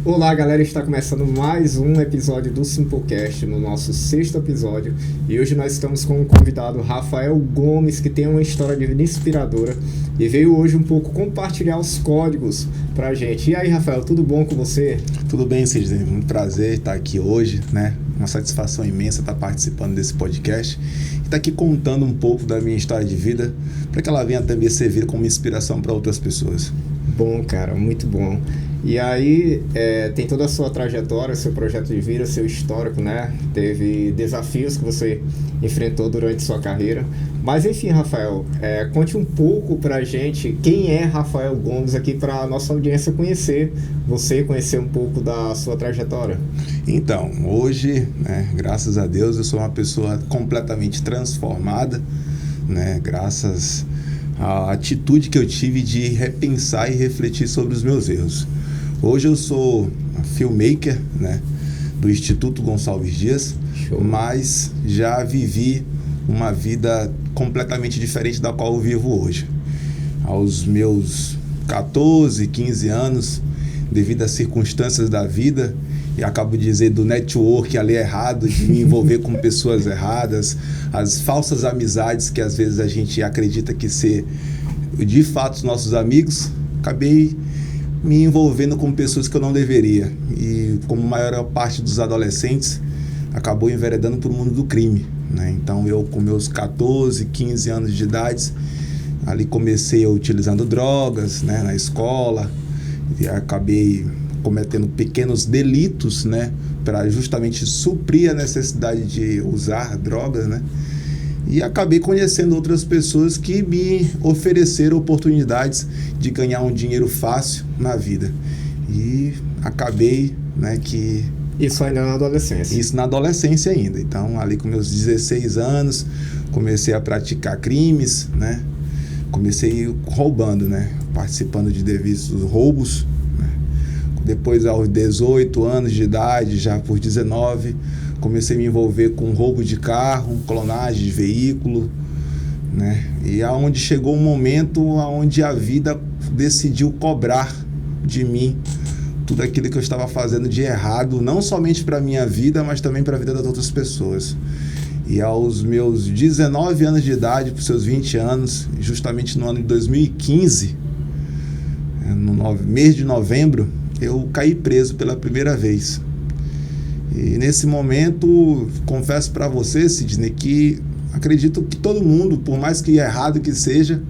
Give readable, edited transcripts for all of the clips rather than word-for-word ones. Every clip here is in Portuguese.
Olá, galera, está começando mais um episódio do Simplecast, no nosso sexto episódio, e hoje nós estamos com um convidado, Rafael Gomes, que tem uma história de vida inspiradora e veio hoje um pouco compartilhar os códigos pra gente. E aí, Rafael, tudo bom com você? Tudo bem, Sidney? Um prazer estar aqui hoje, né? Uma satisfação imensa estar participando desse podcast e estar aqui contando um pouco da minha história de vida para que ela venha também servir como inspiração para outras pessoas. Bom, cara, muito bom. E aí, tem toda a sua trajetória, seu projeto de vida, seu histórico, né? Teve desafios que você enfrentou durante sua carreira. Mas enfim, Rafael, conte um pouco pra gente quem é Rafael Gomes aqui para a nossa audiência conhecer você, conhecer um pouco da sua trajetória. Então, hoje, né, graças a Deus, eu sou uma pessoa completamente transformada, né? Graças à atitude que eu tive de repensar e refletir sobre os meus erros. Hoje eu sou filmmaker, né, do Instituto Gonçalves Dias. Show. Mas já vivi uma vida completamente diferente da qual eu vivo hoje. Aos meus 14, 15 anos, devido às circunstâncias da vida, e acabo de dizer do network ali errado, de me envolver com pessoas erradas, as falsas amizades que às vezes a gente acredita que ser de fato os nossos amigos, acabei me envolvendo com pessoas que eu não deveria. E como a maior parte dos adolescentes, acabou enveredando para o mundo do crime, né? Então eu, com meus 14, 15 anos de idade, ali comecei utilizando drogas, né, na escola, e acabei cometendo pequenos delitos, né, para justamente suprir a necessidade de usar drogas, né? E acabei conhecendo outras pessoas que me ofereceram oportunidades de ganhar um dinheiro fácil na vida. E acabei, né, que... Isso ainda na adolescência? Isso na adolescência ainda. Então, ali com meus 16 anos, comecei a praticar crimes, né? Comecei roubando, né? Participando de devidos roubos, né? Depois, aos 18 anos de idade, já por 19, comecei a me envolver com roubo de carro, clonagem de veículo, né? E aonde chegou um momento onde a vida decidiu cobrar de mim tudo aquilo que eu estava fazendo de errado, não somente para a minha vida, mas também para a vida das outras pessoas. E aos meus 19 anos de idade, para os seus 20 anos, justamente no ano de 2015, no mês de novembro, eu caí preso pela primeira vez. E nesse momento, confesso para você, Sidney, que acredito que todo mundo, por mais que errado que seja,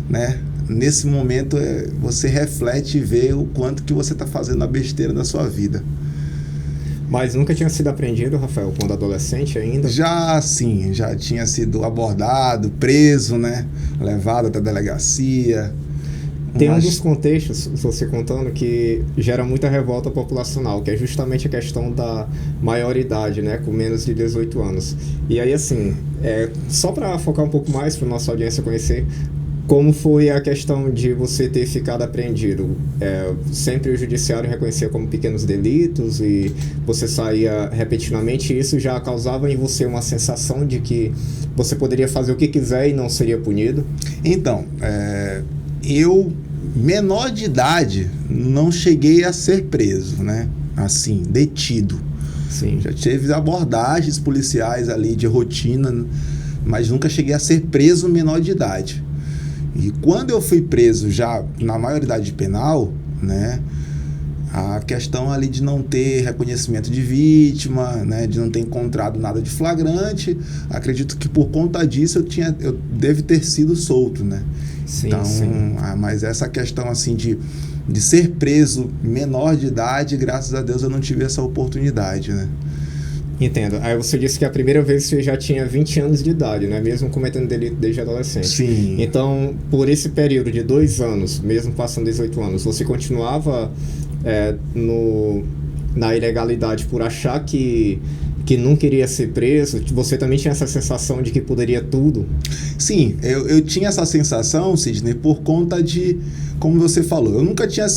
né, nesse momento você reflete e vê o quanto que você está fazendo a besteira na sua vida. Mas nunca tinha sido apreendido, Rafael, quando adolescente ainda? Já sim, já tinha sido abordado, preso, né, levado até a delegacia. Tem um dos contextos, você contando, que gera muita revolta populacional, que é justamente a questão da maioridade, né, com menos de 18 anos. E aí, assim, só para focar um pouco mais, para nossa audiência conhecer, como foi a questão de você ter ficado apreendido? Sempre o judiciário reconhecia como pequenos delitos e você saía repetidamente, isso já causava em você uma sensação de que você poderia fazer o que quiser e não seria punido? Então, eu, menor de idade, não cheguei a ser preso, né? Assim, detido. Sim. Já tive abordagens policiais ali de rotina, mas nunca cheguei a ser preso menor de idade. E quando eu fui preso já na maioridade penal, né, a questão ali de não ter reconhecimento de vítima, né, de não ter encontrado nada de flagrante, acredito que por conta disso eu devo ter sido solto, né? Sim, então, sim. Mas essa questão assim de ser preso menor de idade, graças a Deus eu não tive essa oportunidade, né? Entendo. Aí você disse que a primeira vez você já tinha 20 anos de idade, né? Mesmo cometendo delito desde adolescente. Sim. Então, por esse período de 2 anos, mesmo passando 18 anos, você continuava na ilegalidade por achar que que não queria ser preso, você também tinha essa sensação de que poderia tudo? Sim, eu tinha essa sensação, Sidney, por conta de, como você falou, eu nunca tinha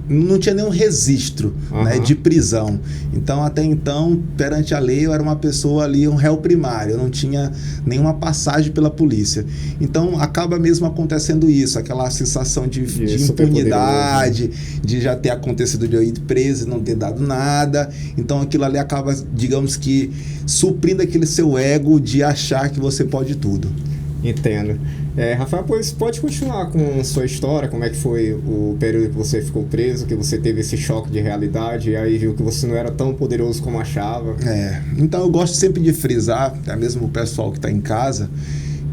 não tinha nenhum registro, né, de prisão. Então, até então, perante a lei, eu era uma pessoa ali, um réu primário, eu não tinha nenhuma passagem pela polícia. Então, acaba mesmo acontecendo isso, aquela sensação de impunidade, de já ter acontecido de eu ir preso e não ter dado nada. Então, aquilo ali acaba, digamos que, suprindo aquele seu ego de achar que você pode tudo. Entendo. Rafael, pois pode continuar com sua história, como é que foi o período que você ficou preso, que você teve esse choque de realidade e aí viu que você não era tão poderoso como achava. Então eu gosto sempre de frisar, até mesmo o pessoal que está em casa,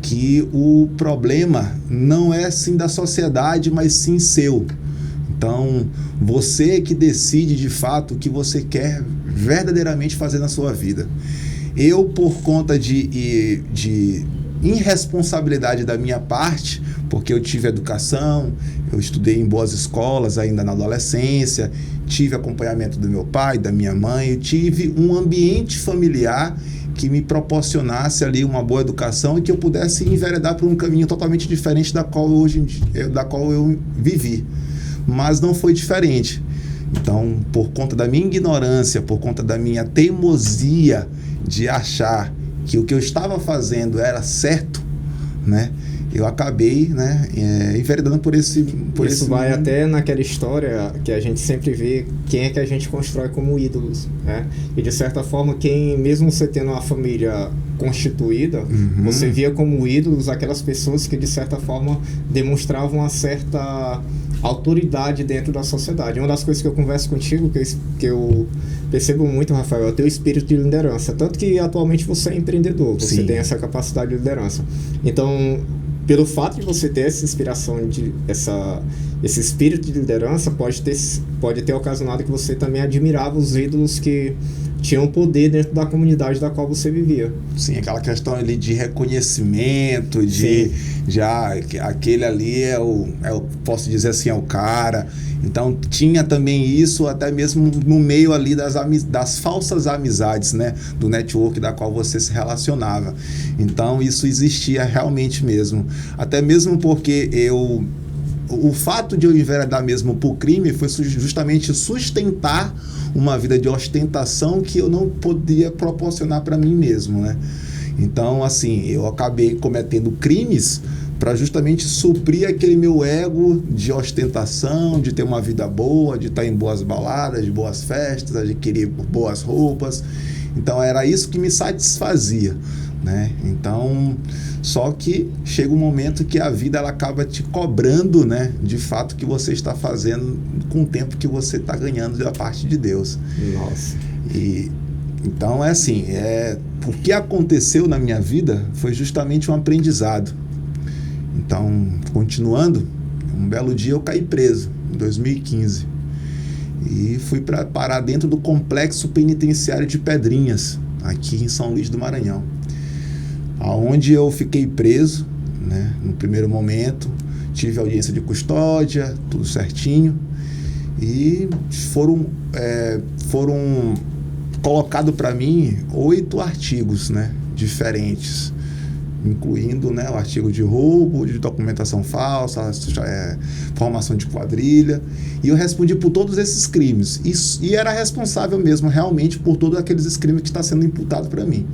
que o problema não é sim da sociedade, mas sim seu. Então, você que decide de fato o que você quer verdadeiramente fazer na sua vida. Eu, por conta de irresponsabilidade da minha parte, porque eu tive educação, eu estudei em boas escolas ainda na adolescência, tive acompanhamento do meu pai, da minha mãe, eu tive um ambiente familiar que me proporcionasse ali uma boa educação e que eu pudesse enveredar por um caminho totalmente diferente da qual eu vivi. Mas não foi diferente. Então, por conta da minha ignorância, por conta da minha teimosia de achar que o que eu estava fazendo era certo, né, eu acabei, né, enveredando por esse... Isso vai até naquela história que a gente sempre vê quem é que a gente constrói como ídolos, né? E de certa forma, quem, mesmo você tendo uma família constituída, você via como ídolos aquelas pessoas que de certa forma demonstravam uma certa autoridade dentro da sociedade. Uma das coisas que eu converso contigo, que eu percebo muito, Rafael, é o teu espírito de liderança. Tanto que atualmente você é empreendedor, você tem essa capacidade de liderança. Então, pelo fato de você ter essa inspiração, esse espírito de liderança, pode ter ocasionado que você também admirava os ídolos que tinham poder dentro da comunidade da qual você vivia. Sim, aquela questão ali de reconhecimento, aquele ali posso dizer assim, é o cara. Então tinha também isso até mesmo no meio ali das falsas amizades, né, do network da qual você se relacionava. Então isso existia realmente mesmo. Até mesmo porque o fato de eu enveredar mesmo por crime foi justamente sustentar uma vida de ostentação que eu não podia proporcionar para mim mesmo, né? Então, assim, eu acabei cometendo crimes para justamente suprir aquele meu ego de ostentação, de ter uma vida boa, de estar em boas baladas, de boas festas, adquirir boas roupas. Então, era isso que me satisfazia, né? Então, só que chega um momento que a vida ela acaba te cobrando, né, de fato, que você está fazendo com o tempo que você está ganhando da parte de Deus. Nossa. Então, o que aconteceu na minha vida foi justamente um aprendizado. Então, continuando, um belo dia eu caí preso, em 2015. E fui parar dentro do complexo penitenciário de Pedrinhas, aqui em São Luís do Maranhão. Onde eu fiquei preso, né, no primeiro momento, tive audiência de custódia, tudo certinho, e foram colocados para mim 8 artigos, né, diferentes, incluindo, né, o artigo de roubo, de documentação falsa, formação de quadrilha, e eu respondi por todos esses crimes, e era responsável mesmo realmente por todos aqueles crimes que está sendo imputado para mim.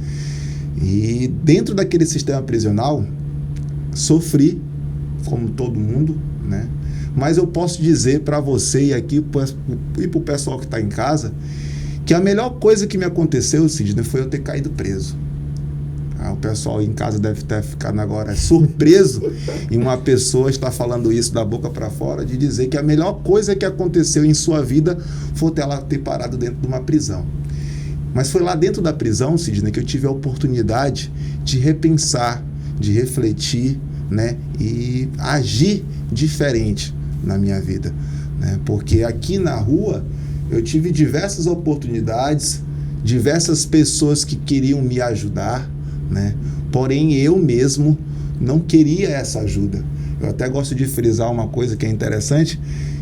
E dentro daquele sistema prisional, sofri, como todo mundo, né? Mas eu posso dizer para você e para o pessoal que está em casa, que a melhor coisa que me aconteceu, Sidney, foi eu ter caído preso. O pessoal em casa deve estar ficando agora surpreso em uma pessoa estar falando isso da boca para fora, de dizer que a melhor coisa que aconteceu em sua vida foi ela ter parado dentro de uma prisão. Mas foi lá dentro da prisão, Sidney, que eu tive a oportunidade de repensar, de refletir, né, e agir diferente na minha vida, né? Porque aqui na rua eu tive diversas oportunidades, diversas pessoas que queriam me ajudar, né? Porém eu mesmo não queria essa ajuda. Eu até gosto de frisar uma coisa que é interessante,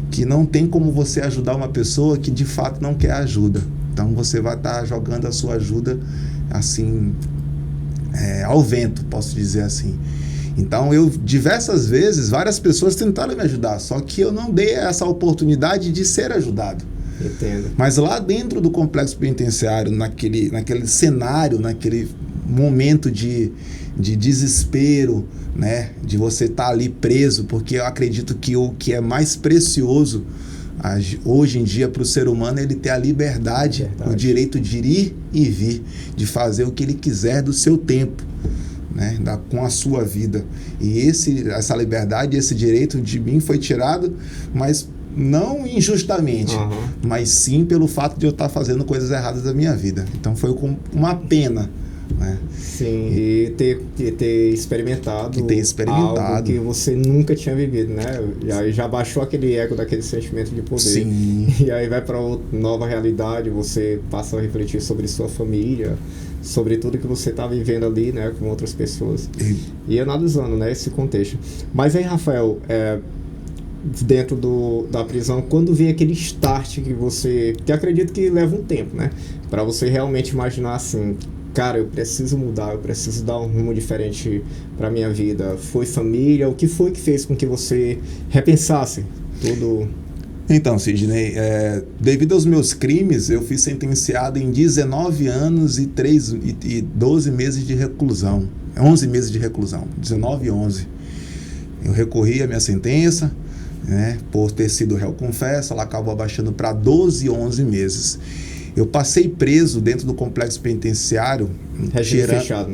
que não tem como você ajudar uma pessoa que de fato não quer ajuda. Então você vai estar jogando a sua ajuda assim ao vento, posso dizer assim. Então eu diversas vezes, várias pessoas tentaram me ajudar, só que eu não dei essa oportunidade de ser ajudado. Entendo. Mas lá dentro do complexo penitenciário, naquele cenário, naquele momento de desespero, né, de você estar ali preso, porque eu acredito que o que é mais precioso hoje em dia para o ser humano é ele ter a liberdade, o direito de ir e vir, de fazer o que ele quiser do seu tempo, né, com a sua vida. E essa liberdade, esse direito de mim foi tirado, mas não injustamente, mas sim pelo fato de eu estar fazendo coisas erradas da minha vida. Então foi com uma pena, né? Sim, e ter experimentado algo que você nunca tinha vivido, né? Já baixou aquele ego daquele sentimento de poder. Sim. E aí vai para outra nova realidade, você passa a refletir sobre sua família, sobre tudo que você está vivendo ali, né, com outras pessoas. E analisando, né, esse contexto. Mas aí, Rafael, dentro da prisão, quando vem aquele start que acredito que leva um tempo, né, para você realmente imaginar assim, cara, eu preciso mudar, eu preciso dar um rumo diferente para minha vida. Foi família? O que foi que fez com que você repensasse tudo? Então, Sidney, devido aos meus crimes, eu fui sentenciado em 19 anos e 12 meses de reclusão. 11 meses de reclusão, 19 e 11. Eu recorri à minha sentença, né, por ter sido réu confesso, ela acabou abaixando para 12 e 11 meses. Eu passei preso dentro do complexo penitenciário,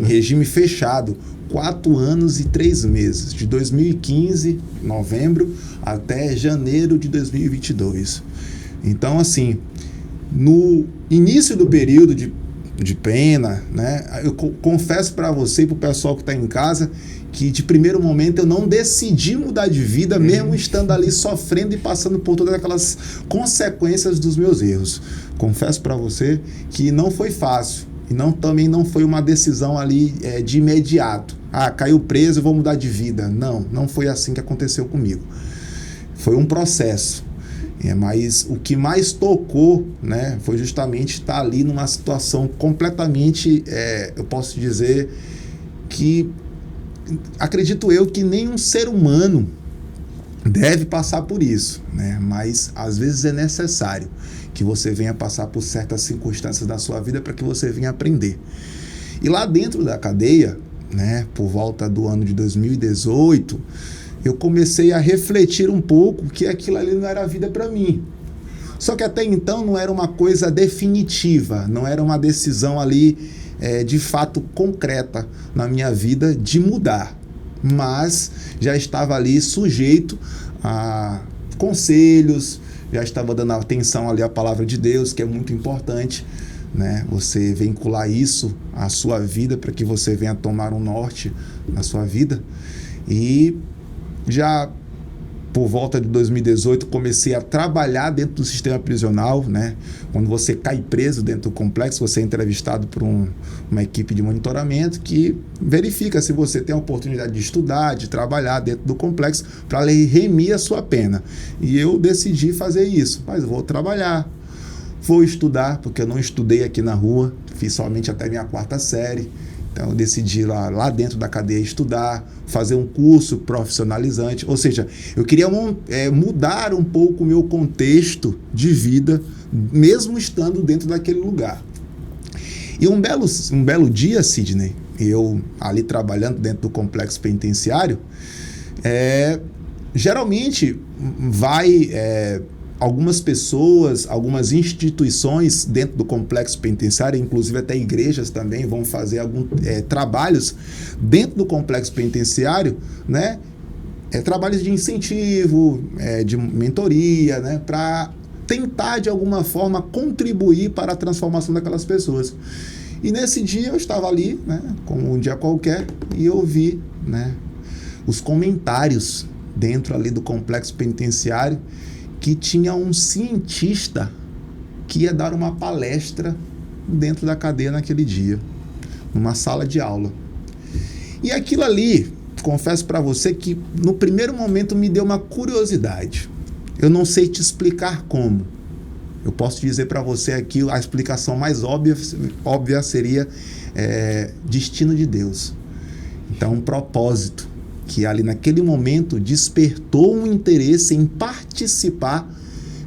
regime fechado, 4 anos e 3 meses, de 2015, novembro, até janeiro de 2022. Então, assim, no início do período de pena, né, eu confesso para você e para o pessoal que está em casa que de primeiro momento eu não decidi mudar de vida, mesmo estando ali sofrendo e passando por todas aquelas consequências dos meus erros. Confesso para você que não foi fácil e também não foi uma decisão ali de imediato. Caiu preso, eu vou mudar de vida. Não foi assim que aconteceu comigo. Foi um processo. Mas o que mais tocou, né, foi justamente estar ali numa situação completamente, eu posso dizer que acredito eu que nenhum ser humano deve passar por isso, né? Mas às vezes é necessário que você venha passar por certas circunstâncias da sua vida para que você venha aprender. E lá dentro da cadeia, né, por volta do ano de 2018, eu comecei a refletir um pouco que aquilo ali não era a vida para mim. Só que até então não era uma coisa definitiva, não era uma decisão ali de fato concreta na minha vida de mudar, mas já estava ali sujeito a conselhos, já estava dando atenção ali à palavra de Deus, que é muito importante, né? Você vincular isso à sua vida para que você venha tomar um norte na sua vida. E já por volta de 2018, comecei a trabalhar dentro do sistema prisional, né? Quando você cai preso dentro do complexo, você é entrevistado por uma equipe de monitoramento que verifica se você tem a oportunidade de estudar, de trabalhar dentro do complexo para remir a sua pena. E eu decidi fazer isso, mas vou trabalhar, vou estudar, porque eu não estudei aqui na rua, fiz somente até minha 4ª série. Então eu decidi lá dentro da cadeia estudar, fazer um curso profissionalizante, ou seja, eu queria mudar um pouco o meu contexto de vida, mesmo estando dentro daquele lugar. E um belo dia, Sidney, eu ali trabalhando dentro do complexo penitenciário, geralmente algumas pessoas, algumas instituições dentro do complexo penitenciário, inclusive até igrejas também, vão fazer trabalhos dentro do complexo penitenciário, né? Trabalhos de incentivo, de mentoria, né? Para tentar, de alguma forma, contribuir para a transformação daquelas pessoas. E nesse dia eu estava ali, né? Como um dia qualquer, e eu vi, né, os comentários dentro ali do complexo penitenciário, que tinha um cientista que ia dar uma palestra dentro da cadeia naquele dia, numa sala de aula. E aquilo ali, confesso para você que no primeiro momento me deu uma curiosidade. Eu não sei te explicar como, Eu posso dizer para você aqui, a explicação mais óbvia seria destino de Deus. Então, um propósito que ali naquele momento despertou um interesse em participar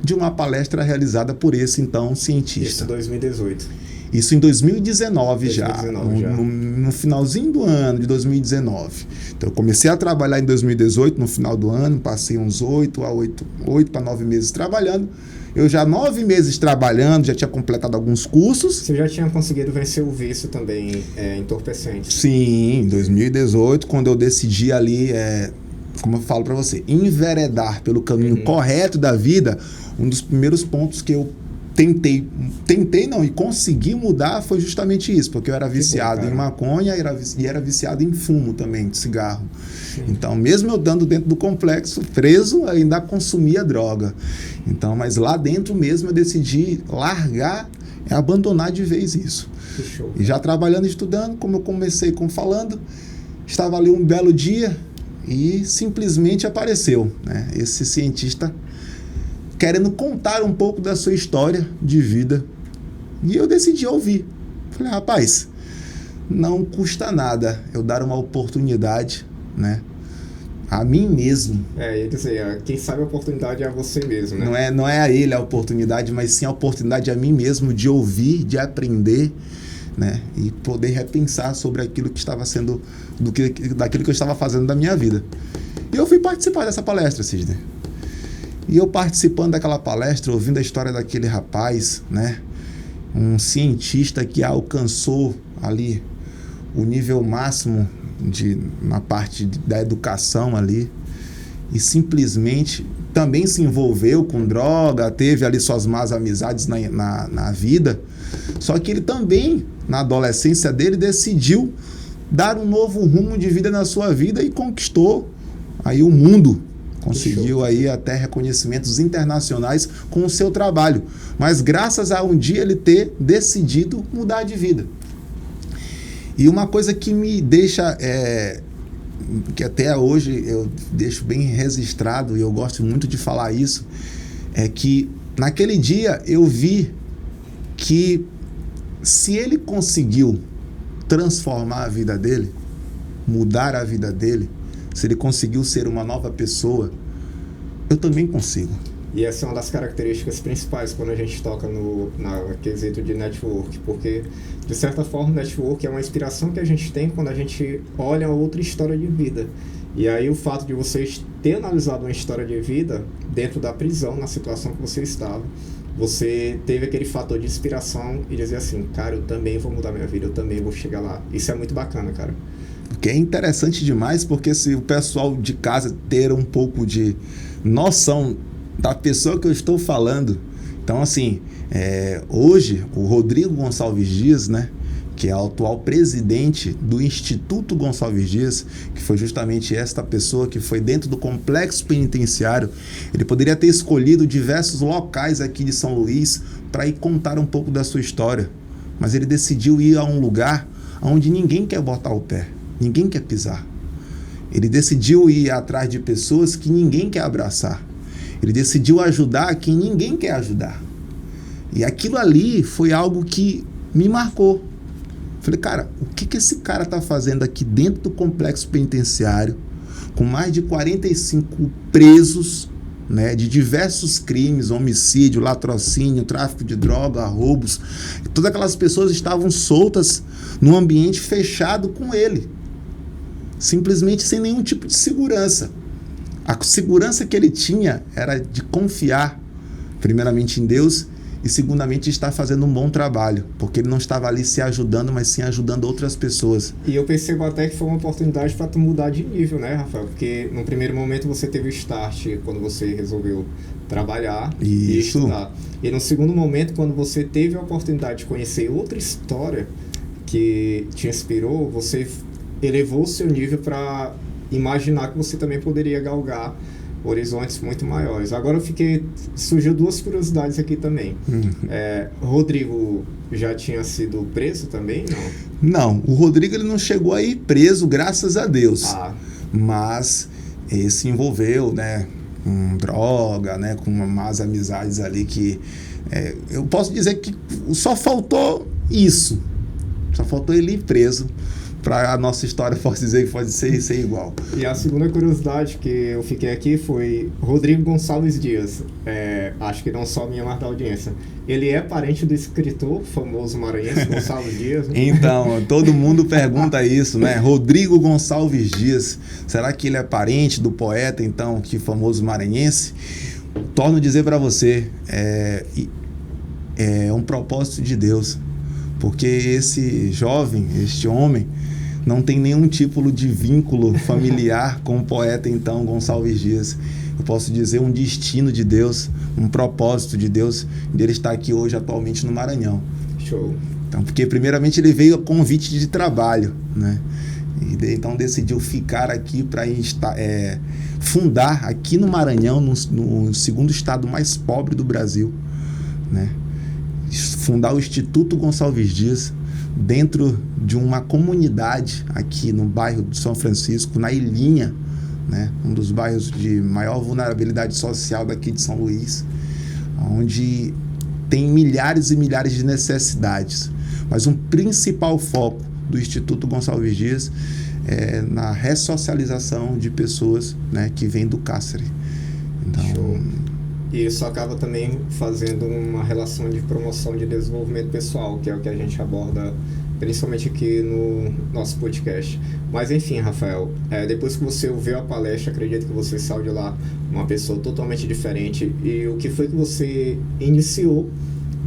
de uma palestra realizada por esse então cientista. Isso em 2018. Isso em 2019 já, no finalzinho do ano de 2019. Então eu comecei a trabalhar em 2018, no final do ano, passei uns 8 para 9 meses trabalhando. Eu já 9 meses trabalhando, já tinha completado alguns cursos. Você já tinha conseguido vencer o vício também entorpecente? Sim, em 2018, quando eu decidi ali, como eu falo para você, enveredar pelo caminho correto da vida, um dos primeiros pontos que eu e consegui mudar foi justamente isso, porque eu era viciado em maconha e era viciado em fumo também, de cigarro. Sim. Então, mesmo eu dando dentro do complexo, preso, ainda consumia droga. Então, mas lá dentro mesmo eu decidi largar e abandonar de vez isso. Que show. E já trabalhando e estudando, como eu comecei falando, estava ali um belo dia e simplesmente apareceu, né, esse cientista querendo contar um pouco da sua história de vida. E eu decidi ouvir. Falei, rapaz, não custa nada eu dar uma oportunidade, né, a mim mesmo. Ia dizer, quem sabe a oportunidade é a você mesmo, né? Não é a ele a oportunidade, mas sim a oportunidade a mim mesmo de ouvir, de aprender, né, e poder repensar sobre aquilo que estava sendo, daquilo que eu estava fazendo da minha vida. E eu fui participar dessa palestra, Sidney. E eu participando daquela palestra, ouvindo a história daquele rapaz, né, um cientista que alcançou ali o nível máximo na parte da educação ali, e simplesmente também se envolveu com droga, teve ali suas más amizades na vida, só que ele também, na adolescência dele, decidiu dar um novo rumo de vida na sua vida e conquistou aí o mundo. Conseguiu aí até reconhecimentos internacionais com o seu trabalho. Mas graças a um dia ele ter decidido mudar de vida. E uma coisa que me deixa, que até hoje eu deixo bem registrado, e eu gosto muito de falar isso, é que naquele dia eu vi que se ele conseguiu transformar a vida dele, mudar a vida dele, se ele conseguiu ser uma nova pessoa, eu também consigo. E essa é uma das características principais quando a gente toca no quesito de network, porque, de certa forma, o network é uma inspiração que a gente tem quando a gente olha outra história de vida. E aí o fato de vocês ter analisado uma história de vida dentro da prisão, na situação que você estava, você teve aquele fator de inspiração e dizer assim, cara, eu também vou mudar minha vida, eu também vou chegar lá. Isso é muito bacana, cara. Que é interessante demais, porque se o pessoal de casa ter um pouco de noção da pessoa que eu estou falando. Então, assim, hoje, o Rodrigo Gonçalves Dias, né, que é o atual presidente do Instituto Gonçalves Dias, que foi justamente esta pessoa que foi dentro do complexo penitenciário, ele poderia ter escolhido diversos locais aqui de São Luís para ir contar um pouco da sua história, mas ele decidiu ir a um lugar onde ninguém quer botar o pé. Ninguém quer pisar. Ele decidiu ir atrás de pessoas que ninguém quer abraçar. Ele decidiu ajudar quem ninguém quer ajudar. E aquilo ali foi algo que me marcou. Falei, cara, o que esse cara está fazendo aqui dentro do complexo penitenciário, com mais de 45 presos, né, de diversos crimes, homicídio, latrocínio, tráfico de droga, roubos. Todas aquelas pessoas estavam soltas num ambiente fechado com ele. Simplesmente sem nenhum tipo de segurança. A segurança que ele tinha era de confiar, primeiramente em Deus, e segundamente estar fazendo um bom trabalho, porque ele não estava ali se ajudando, mas sim ajudando outras pessoas. E eu percebo até que foi uma oportunidade para tu mudar de nível, né, Rafael? Porque no primeiro momento você teve o start quando você resolveu trabalhar e estudar. E no segundo momento, quando você teve a oportunidade de conhecer outra história que te inspirou, você elevou o seu nível para imaginar que você também poderia galgar horizontes muito maiores. Agora surgiu duas curiosidades aqui também. Rodrigo já tinha sido preso também, não? Não, o Rodrigo ele não chegou a ir preso, graças a Deus. Mas ele se envolveu, né, com droga, né, com umas amizades ali que Eu posso dizer que só faltou isso. Só faltou ele ir preso para a nossa história, posso dizer que pode ser igual. E a segunda curiosidade que eu fiquei aqui foi Rodrigo Gonçalves Dias. Acho que não só minha, mas da audiência. Ele é parente do escritor famoso maranhense Gonçalves Dias? Né? Então, todo mundo pergunta isso, né? Rodrigo Gonçalves Dias. Será que ele é parente do poeta, então, que famoso maranhense? Torno a dizer para você, é um propósito de Deus. Porque esse jovem, este homem, não tem nenhum tipo de vínculo familiar com o poeta, então, Gonçalves Dias. Eu posso dizer um destino de Deus, um propósito de Deus, dele estar aqui hoje, atualmente, no Maranhão. Show. Então, porque, primeiramente, ele veio a convite de trabalho, né? E, então, decidiu ficar aqui para fundar aqui no Maranhão, no segundo estado mais pobre do Brasil, né? Fundar o Instituto Gonçalves Dias, dentro de uma comunidade aqui no bairro de São Francisco, na Ilhinha, né? Um dos bairros de maior vulnerabilidade social daqui de São Luís, onde tem milhares e milhares de necessidades. Mas um principal foco do Instituto Gonçalves Dias é na ressocialização de pessoas, né, que vêm do cárcere. Então, show. E isso acaba também fazendo uma relação de promoção de desenvolvimento pessoal, que é o que a gente aborda principalmente aqui no nosso podcast. Mas enfim, Rafael, depois que você ouviu a palestra, acredito que você saiu de lá uma pessoa totalmente diferente. E o que foi que você iniciou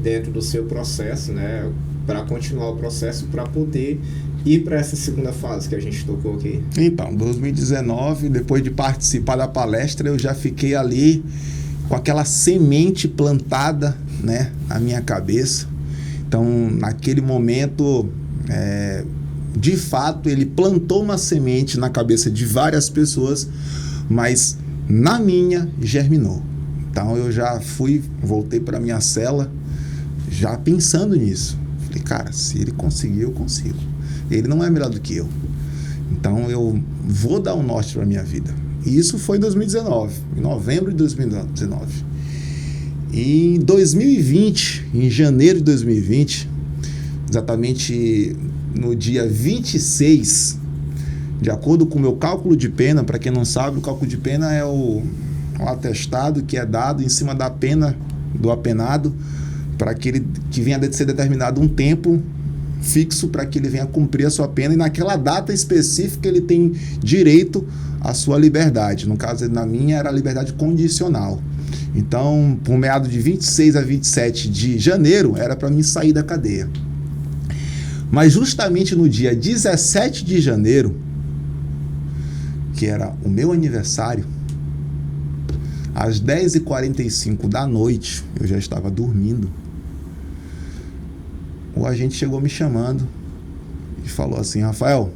dentro do seu processo, né, para continuar o processo, para poder ir para essa segunda fase que a gente tocou aqui? Então, 2019, depois de participar da palestra, eu já fiquei ali com aquela semente plantada, né, na minha cabeça. Então, naquele momento, de fato, ele plantou uma semente na cabeça de várias pessoas, mas na minha germinou. Então, eu já voltei para minha cela, já pensando nisso. Falei, cara, se ele conseguir, eu consigo. Ele não é melhor do que eu. Então, eu vou dar um norte para minha vida. E isso foi em 2019, em novembro de 2019. E em 2020, em janeiro de 2020, exatamente no dia 26, de acordo com o meu cálculo de pena, para quem não sabe, o cálculo de pena é o atestado que é dado em cima da pena do apenado, para que venha a ser determinado um tempo fixo para que ele venha cumprir a sua pena, e naquela data específica ele tem direito à sua liberdade. No caso, na minha, era a liberdade condicional. Então, por meado de 26 a 27 de janeiro, era para mim sair da cadeia. Mas justamente no dia 17 de janeiro, que era o meu aniversário, às 10h45 da noite, eu já estava dormindo, o agente chegou me chamando e falou assim: Rafael,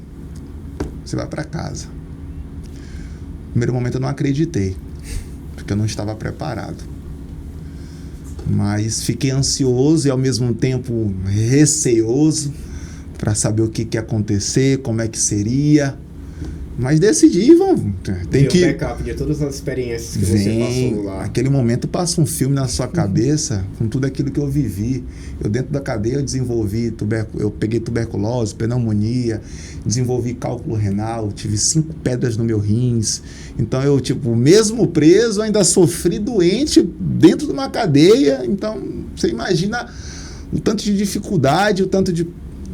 você vai para casa. No primeiro momento eu não acreditei, porque eu não estava preparado. Mas fiquei ansioso e ao mesmo tempo receoso para saber o que ia acontecer, como é que seria. Mas decidi, tem que... backup de todas as experiências que você passou lá. Naquele momento passa um filme na sua cabeça com tudo aquilo que eu vivi. Eu dentro da cadeia eu desenvolvi, eu peguei tuberculose, pneumonia, desenvolvi cálculo renal, tive 5 pedras no meu rins. Então eu, mesmo preso, ainda sofri doente dentro de uma cadeia. Então você imagina o tanto de dificuldade, o tanto de...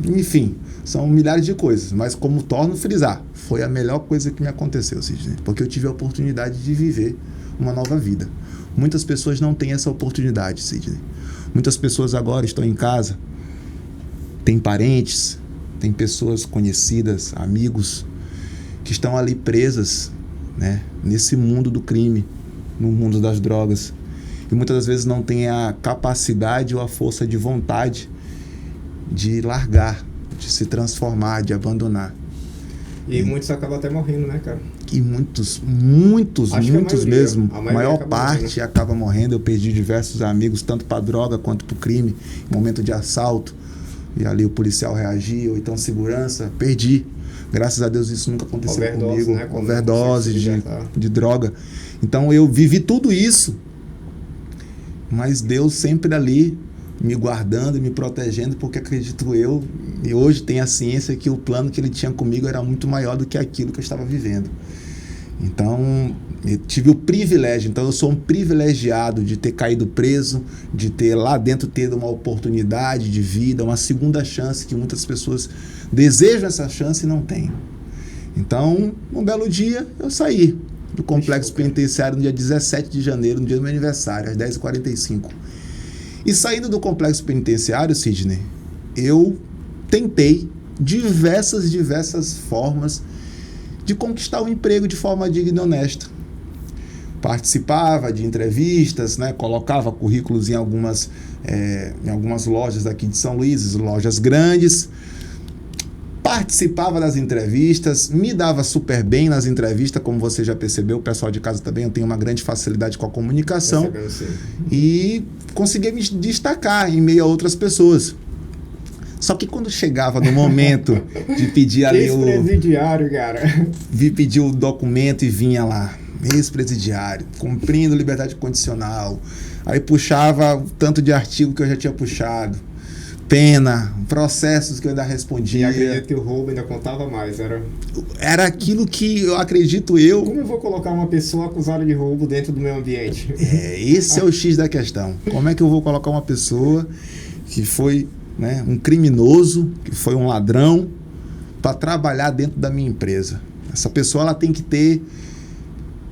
Enfim, são milhares de coisas. Mas como torno a frisar, foi a melhor coisa que me aconteceu, Sidney, porque eu tive a oportunidade de viver uma nova vida. Muitas pessoas não têm essa oportunidade, Sidney. Muitas pessoas agora estão em casa, têm parentes, têm pessoas conhecidas, amigos, que estão ali presas, né, nesse mundo do crime, no mundo das drogas. E muitas das vezes não têm a capacidade ou a força de vontade de largar, de se transformar, de abandonar. E muitos acabam até morrendo, né, cara? E muitos mesmo. A maior parte acaba morrendo. Eu perdi diversos amigos, tanto para droga quanto para o crime, em momento de assalto. E ali o policial reagia, ou então segurança, perdi. Graças a Deus isso nunca aconteceu comigo. Né? Overdose de droga. Então eu vivi tudo isso. mas Deus sempre ali me guardando, me protegendo, porque acredito eu, e hoje tenho a ciência que o plano que ele tinha comigo era muito maior do que aquilo que eu estava vivendo. Então, eu tive o privilégio, então eu sou um privilegiado de ter caído preso, de ter lá dentro tido uma oportunidade de vida, uma segunda chance, que muitas pessoas desejam essa chance e não têm. Então, um belo dia, eu saí do complexo penitenciário no dia 17 de janeiro, no dia do meu aniversário, às 10h45. E saindo do complexo penitenciário, Sidney, eu tentei diversas formas de conquistar um emprego de forma digna e honesta. Participava de entrevistas, né, colocava currículos em algumas lojas daqui de São Luís, lojas grandes, participava das entrevistas, me dava super bem nas entrevistas, como você já percebeu, o pessoal de casa também, eu tenho uma grande facilidade com a comunicação e conseguia me destacar em meio a outras pessoas. Só que quando chegava no momento de pedir ali ex-presidiário, cara. Vi pedir o documento e vinha lá, ex-presidiário, cumprindo liberdade condicional. Aí puxava o tanto de artigo que eu já tinha puxado. Pena, processos que eu ainda respondia. E acredito que o roubo ainda contava mais, Era aquilo que eu acredito eu... Como eu vou colocar uma pessoa acusada de roubo dentro do meu ambiente? Esse é o X da questão. Como é que eu vou colocar uma pessoa que foi, né, um criminoso, que foi um ladrão, para trabalhar dentro da minha empresa? Essa pessoa ela tem que ter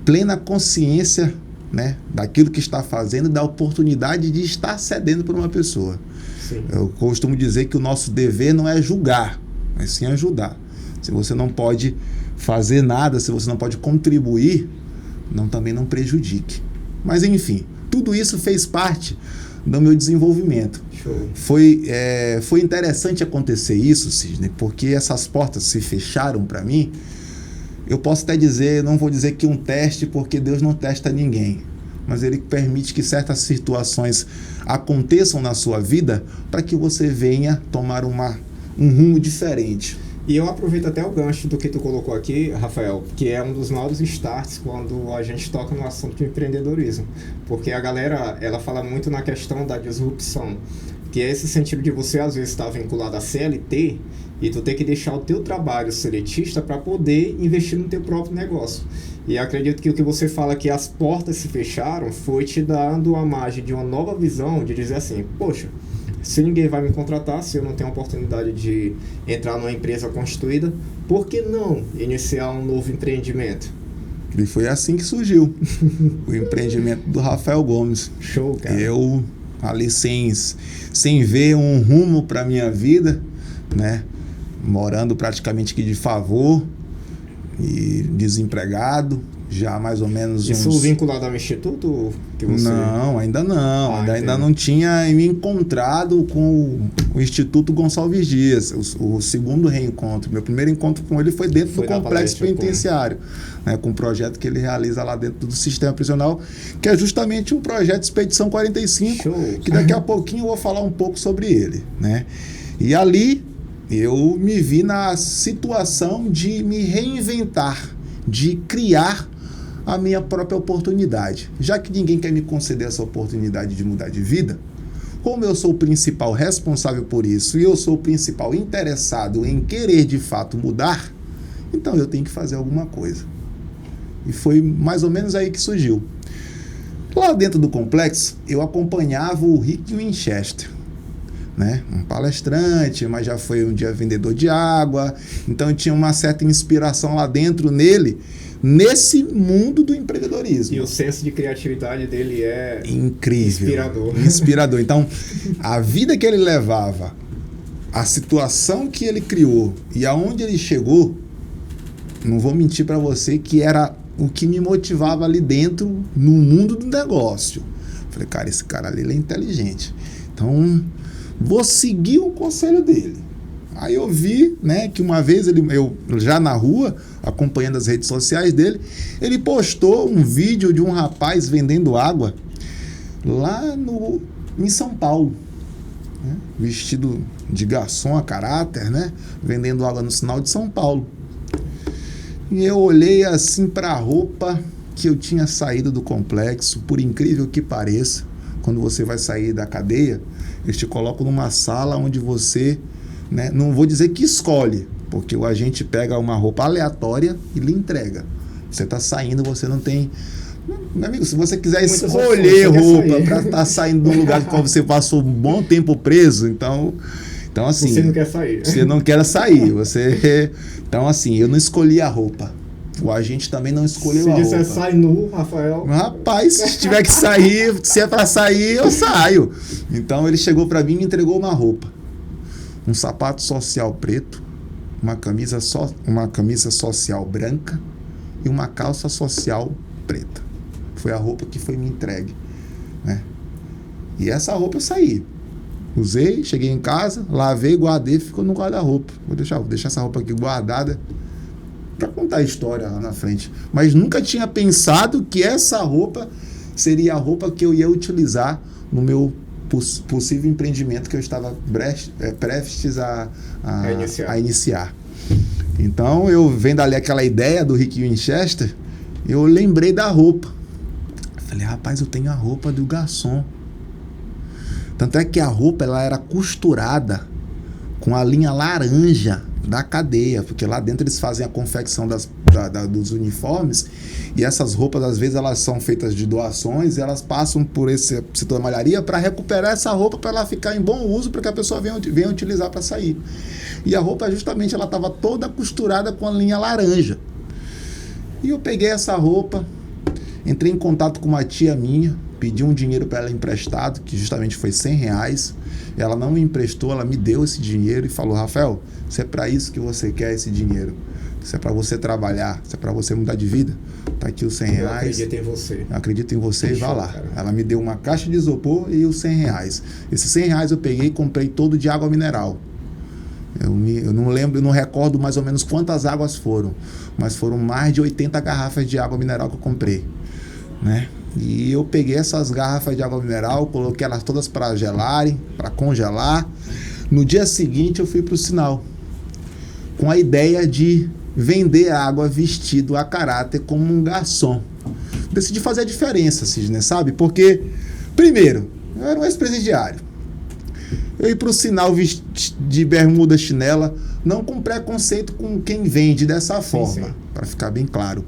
plena consciência, né, daquilo que está fazendo, da oportunidade de estar cedendo por uma pessoa. Sim. Eu costumo dizer que o nosso dever não é julgar, mas sim ajudar. Se você não pode fazer nada, se você não pode contribuir, também não prejudique. Mas enfim, tudo isso fez parte do meu desenvolvimento. Show. Foi interessante acontecer isso, Sidney, porque essas portas se fecharam para mim. Eu posso até dizer, não vou dizer que um teste, porque Deus não testa ninguém, mas Ele permite que certas situações aconteçam na sua vida para que você venha tomar um rumo diferente. E eu aproveito até o gancho do que tu colocou aqui, Rafael, que é um dos maiores starts quando a gente toca no assunto de empreendedorismo. Porque a galera, ela fala muito na questão da disrupção, que é esse sentido de você, às vezes, estar vinculado à CLT e tu ter que deixar o teu trabalho seletista para poder investir no teu próprio negócio. E acredito que o que você fala que as portas se fecharam foi te dando a margem de uma nova visão, de dizer assim, poxa, se ninguém vai me contratar, se eu não tenho a oportunidade de entrar numa empresa constituída, por que não iniciar um novo empreendimento? E foi assim que surgiu o empreendimento do Rafael Gomes. Show, cara. Eu, ali sem ver um rumo para a minha vida, né? Morando praticamente aqui de favor e desempregado, já mais ou menos Isso vinculado ao instituto? Que você... Não, ainda não. Ainda não tinha me encontrado com o Instituto Gonçalves Dias, o segundo reencontro. Meu primeiro encontro com ele foi dentro do complexo penitenciário, né, com um projeto que ele realiza lá dentro do sistema prisional, que é justamente um projeto de Expedição 45, Show. Que daqui a pouquinho eu vou falar um pouco sobre ele, né? E ali eu me vi na situação de me reinventar, de criar a minha própria oportunidade. Já que ninguém quer me conceder essa oportunidade de mudar de vida, como eu sou o principal responsável por isso e eu sou o principal interessado em querer de fato mudar, então eu tenho que fazer alguma coisa. E foi mais ou menos aí que surgiu. Lá dentro do complexo, eu acompanhava o Rick Winchester, né? Um palestrante, mas já foi um dia vendedor de água, então eu tinha uma certa inspiração lá dentro nele, nesse mundo do empreendedorismo. E o senso de criatividade dele é incrível. Inspirador. Então, a vida que ele levava, a situação que ele criou e aonde ele chegou, não vou mentir para você que era o que me motivava ali dentro no mundo do negócio. Falei, cara, esse cara ali ele é inteligente. Então, vou seguir o conselho dele. Aí eu vi, né, que uma vez eu já na rua, acompanhando as redes sociais dele, ele postou um vídeo de um rapaz vendendo água lá em São Paulo, né, vestido de garçom a caráter, né, vendendo água no sinal de São Paulo. E eu olhei assim para a roupa que eu tinha saído do complexo, por incrível que pareça, quando você vai sair da cadeia, eles te colocam numa sala onde você, né, não vou dizer que escolhe, porque o agente pega uma roupa aleatória e lhe entrega. Você está saindo, você não tem... Meu amigo, se você quiser escolher roupa para estar saindo de um lugar que você passou um bom tempo preso, então assim... Você não quer sair. Você não quer sair. Então, assim, eu não escolhi a roupa. O agente também não escolheu a roupa. Se disser sai nu, Rafael... Rapaz, se tiver que sair, se é para sair, eu saio. Então, ele chegou para mim e me entregou uma roupa. Um sapato social preto, uma camisa social branca e uma calça social preta. Foi a roupa que foi me entregue, né? E essa roupa eu saí. Usei, cheguei em casa, lavei, guardei, ficou no guarda-roupa. Vou deixar essa roupa aqui guardada para contar a história lá na frente. Mas nunca tinha pensado que essa roupa seria a roupa que eu ia utilizar no meu possível empreendimento que eu estava prestes a iniciar. Então, eu vendo ali aquela ideia do Rick Winchester, eu lembrei da roupa. Falei, rapaz, eu tenho a roupa do garçom. Tanto é que a roupa ela era costurada com a linha laranja da cadeia, porque lá dentro eles fazem a confecção dos uniformes, e essas roupas, às vezes, elas são feitas de doações, e elas passam por esse setor da malharia para recuperar essa roupa, para ela ficar em bom uso, para que a pessoa venha utilizar para sair. E a roupa, justamente, ela estava toda costurada com a linha laranja. E eu peguei essa roupa, entrei em contato com uma tia minha, pedi um dinheiro para ela emprestado, que justamente foi R$100. Ela não me emprestou, ela me deu esse dinheiro e falou, Rafael, se é para isso que você quer esse dinheiro, se é para você trabalhar, se é para você mudar de vida, tá aqui os R$100. Eu acredito em você. Eu acredito em você e vá lá. Cara. Ela me deu uma caixa de isopor e os R$100. Esses R$100 eu peguei e comprei todo de água mineral. Eu não lembro, eu não recordo mais ou menos quantas águas foram, mas foram mais de 80 garrafas de água mineral que eu comprei, né? E eu peguei essas garrafas de água mineral, coloquei elas todas para gelarem, para congelar. No dia seguinte eu fui para o sinal, com a ideia de vender água vestido a caráter como um garçom. Decidi fazer a diferença, Sidney, sabe? Porque, primeiro, eu era um ex-presidiário. Eu ia para o sinal de bermuda, chinela, não com preconceito com quem vende dessa forma, para ficar bem claro.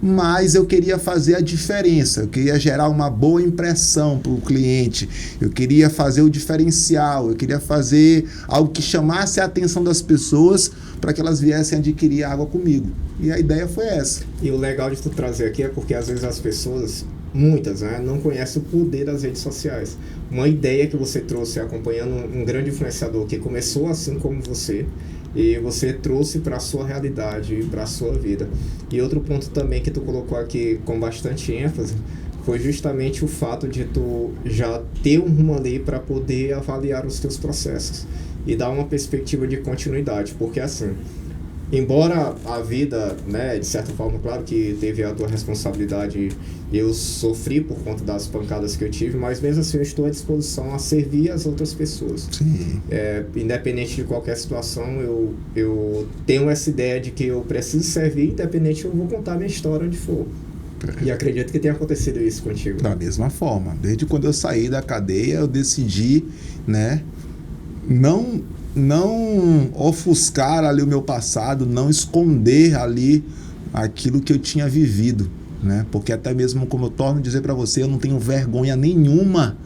Mas eu queria fazer a diferença, eu queria gerar uma boa impressão para o cliente, eu queria fazer o diferencial, eu queria fazer algo que chamasse a atenção das pessoas para que elas viessem adquirir água comigo. E a ideia foi essa. E o legal de tu trazer aqui é porque às vezes as pessoas, muitas, né, não conhecem o poder das redes sociais. Uma ideia que você trouxe acompanhando um grande influenciador que começou assim como você, e você trouxe para a sua realidade, para a sua vida. E outro ponto também que tu colocou aqui com bastante ênfase foi justamente o fato de tu já ter um rumo ali para poder avaliar os teus processos e dar uma perspectiva de continuidade, porque assim, embora a vida, né, de certa forma, claro que teve a tua responsabilidade, eu sofri por conta das pancadas que eu tive, mas mesmo assim eu estou à disposição a servir as outras pessoas. Sim. Independente de qualquer situação, eu tenho essa ideia de que eu preciso servir, independente, eu vou contar minha história onde for. E acredito que tenha acontecido isso contigo. Da mesma forma, desde quando eu saí da cadeia, eu decidi, né, não ofuscar ali o meu passado, não esconder ali aquilo que eu tinha vivido, né? Porque até mesmo, como eu torno a dizer para você, eu não tenho vergonha nenhuma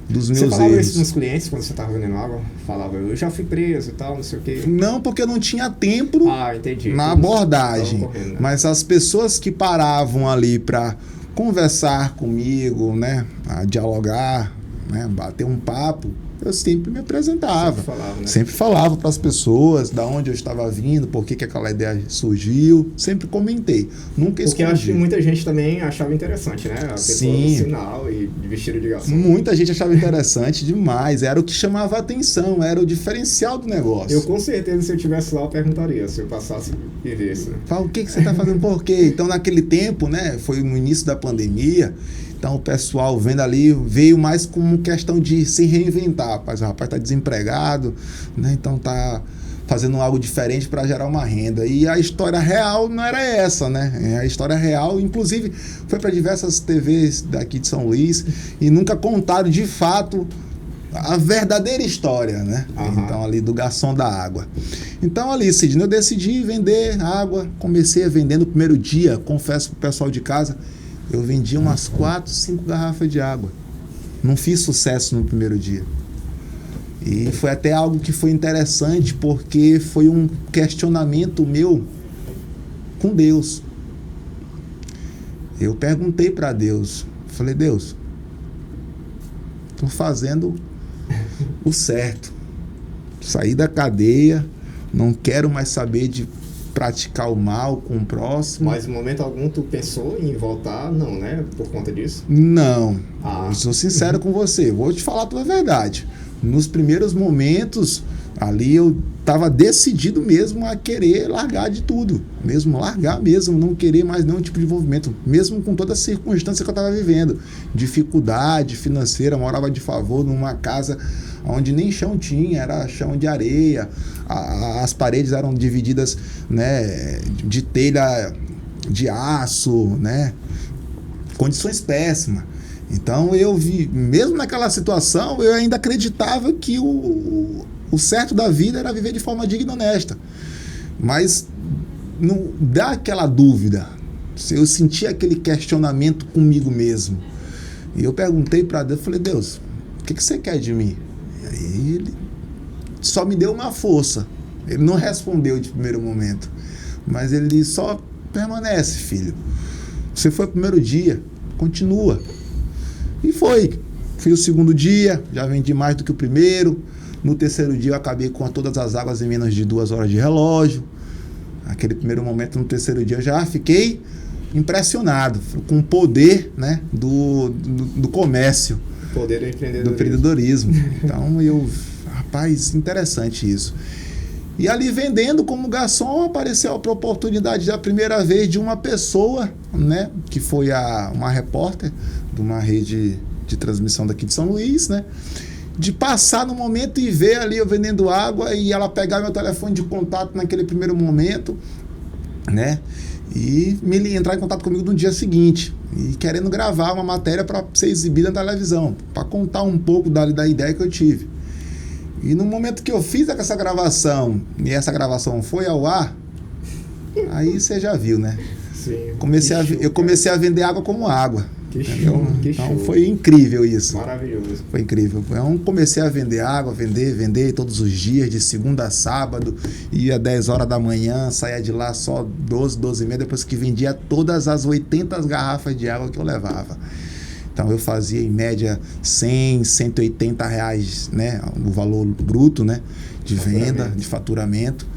dos meus erros. Você falava isso nos clientes quando você estava vendendo água? Falava, eu já fui preso e tal, não sei o quê. Não, porque eu não tinha tempo entendi. na abordagem. Correndo, né? Mas as pessoas que paravam ali para conversar comigo, né, a dialogar, né, bater um papo, eu sempre me apresentava. Sempre falava para as pessoas de onde eu estava vindo, por que aquela ideia surgiu. Sempre comentei. Nunca escondi. Porque acho que muita gente também achava interessante, né? A pessoa no sinal e vestido de garçom. Muita gente achava interessante demais. Era o que chamava a atenção, era o diferencial do negócio. Eu com certeza, se eu estivesse lá, eu perguntaria, se eu passasse e visse. Fala, o que você está fazendo por quê? Então, naquele tempo, né? Foi no início da pandemia. Então, o pessoal vendo ali veio mais como questão de se reinventar. O rapaz está desempregado, né? Então, tá fazendo algo diferente para gerar uma renda. E a história real não era essa, né? A história real, inclusive, foi para diversas TVs daqui de São Luís e nunca contaram de fato a verdadeira história, né? Então, ali do garçom da água. Então, ali, Sidney, eu decidi vender água. Comecei a vender no primeiro dia, confesso pro pessoal de casa, eu vendi umas 4, 5 garrafas de água. Não fiz sucesso no primeiro dia. E foi até algo que foi interessante, porque foi um questionamento meu com Deus. Eu perguntei para Deus, falei, Deus, estou fazendo o certo. Saí da cadeia, não quero mais saber de praticar o mal com o próximo. Mas em momento algum tu pensou em voltar? Não, né? Por conta disso? Não. Eu sou sincero com você, vou te falar toda a verdade. Nos primeiros momentos, ali eu estava decidido mesmo a querer largar de tudo. Largar mesmo, não querer mais nenhum tipo de envolvimento. Mesmo com toda a circunstância que eu estava vivendo. Dificuldade financeira, morava de favor numa casa onde nem chão tinha, era chão de areia. As paredes eram divididas, né, de telha de aço, né? Condições péssimas. Então eu vi, mesmo naquela situação, eu ainda acreditava que o certo da vida era viver de forma digna e honesta. Mas não dá aquela dúvida. Eu senti aquele questionamento comigo mesmo. E eu perguntei para Deus, falei, Deus, o que você quer de mim? E aí ele só me deu uma força. Ele não respondeu de primeiro momento. Mas ele só permanece, filho. Você foi o primeiro dia, continua. E foi. Fui o segundo dia, já vendi mais do que o primeiro. No terceiro dia eu acabei com todas as águas em menos de 2 horas de relógio. Aquele primeiro momento, no terceiro dia, eu já fiquei impressionado com o poder, né, do comércio. O poder do empreendedorismo. Então, rapaz, interessante isso. E ali vendendo como garçom, apareceu a oportunidade da primeira vez de uma pessoa, né, que foi uma repórter de uma rede de transmissão daqui de São Luís, né, de passar no momento e ver ali eu vendendo água e ela pegar meu telefone de contato naquele primeiro momento, né, e entrar em contato comigo no dia seguinte e querendo gravar uma matéria para ser exibida na televisão, para contar um pouco da ideia que eu tive. E no momento que eu fiz essa gravação e essa gravação foi ao ar, aí você já viu, né? Sim. Eu comecei a vender água como água. Que show, então foi incrível isso. Maravilhoso. Foi incrível. Então comecei a vender água, vender todos os dias, de segunda a sábado, ia 10 horas da manhã, saía de lá só 12 e meia, depois que vendia todas as 80 garrafas de água que eu levava. Então eu fazia em média 100, 180 reais, né, o valor bruto, né, de venda, de faturamento.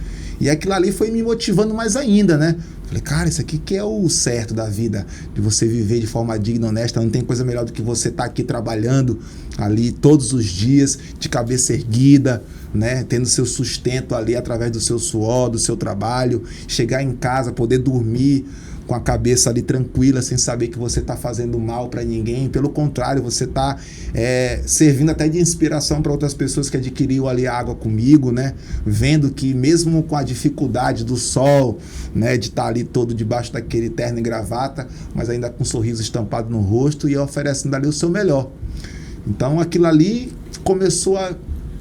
E aquilo ali foi me motivando mais ainda, né? Falei, cara, isso aqui que é o certo da vida, de você viver de forma digna, honesta. Não tem coisa melhor do que você estar aqui trabalhando ali todos os dias, de cabeça erguida, né? Tendo seu sustento ali através do seu suor, do seu trabalho. Chegar em casa, poder dormir com a cabeça ali tranquila, sem saber que você está fazendo mal para ninguém. Pelo contrário, você está servindo até de inspiração para outras pessoas que adquiriram ali a água comigo, né? Vendo que mesmo com a dificuldade do sol, né, de estar ali todo debaixo daquele terno e gravata, mas ainda com um sorriso estampado no rosto e oferecendo ali o seu melhor. Então aquilo ali começou a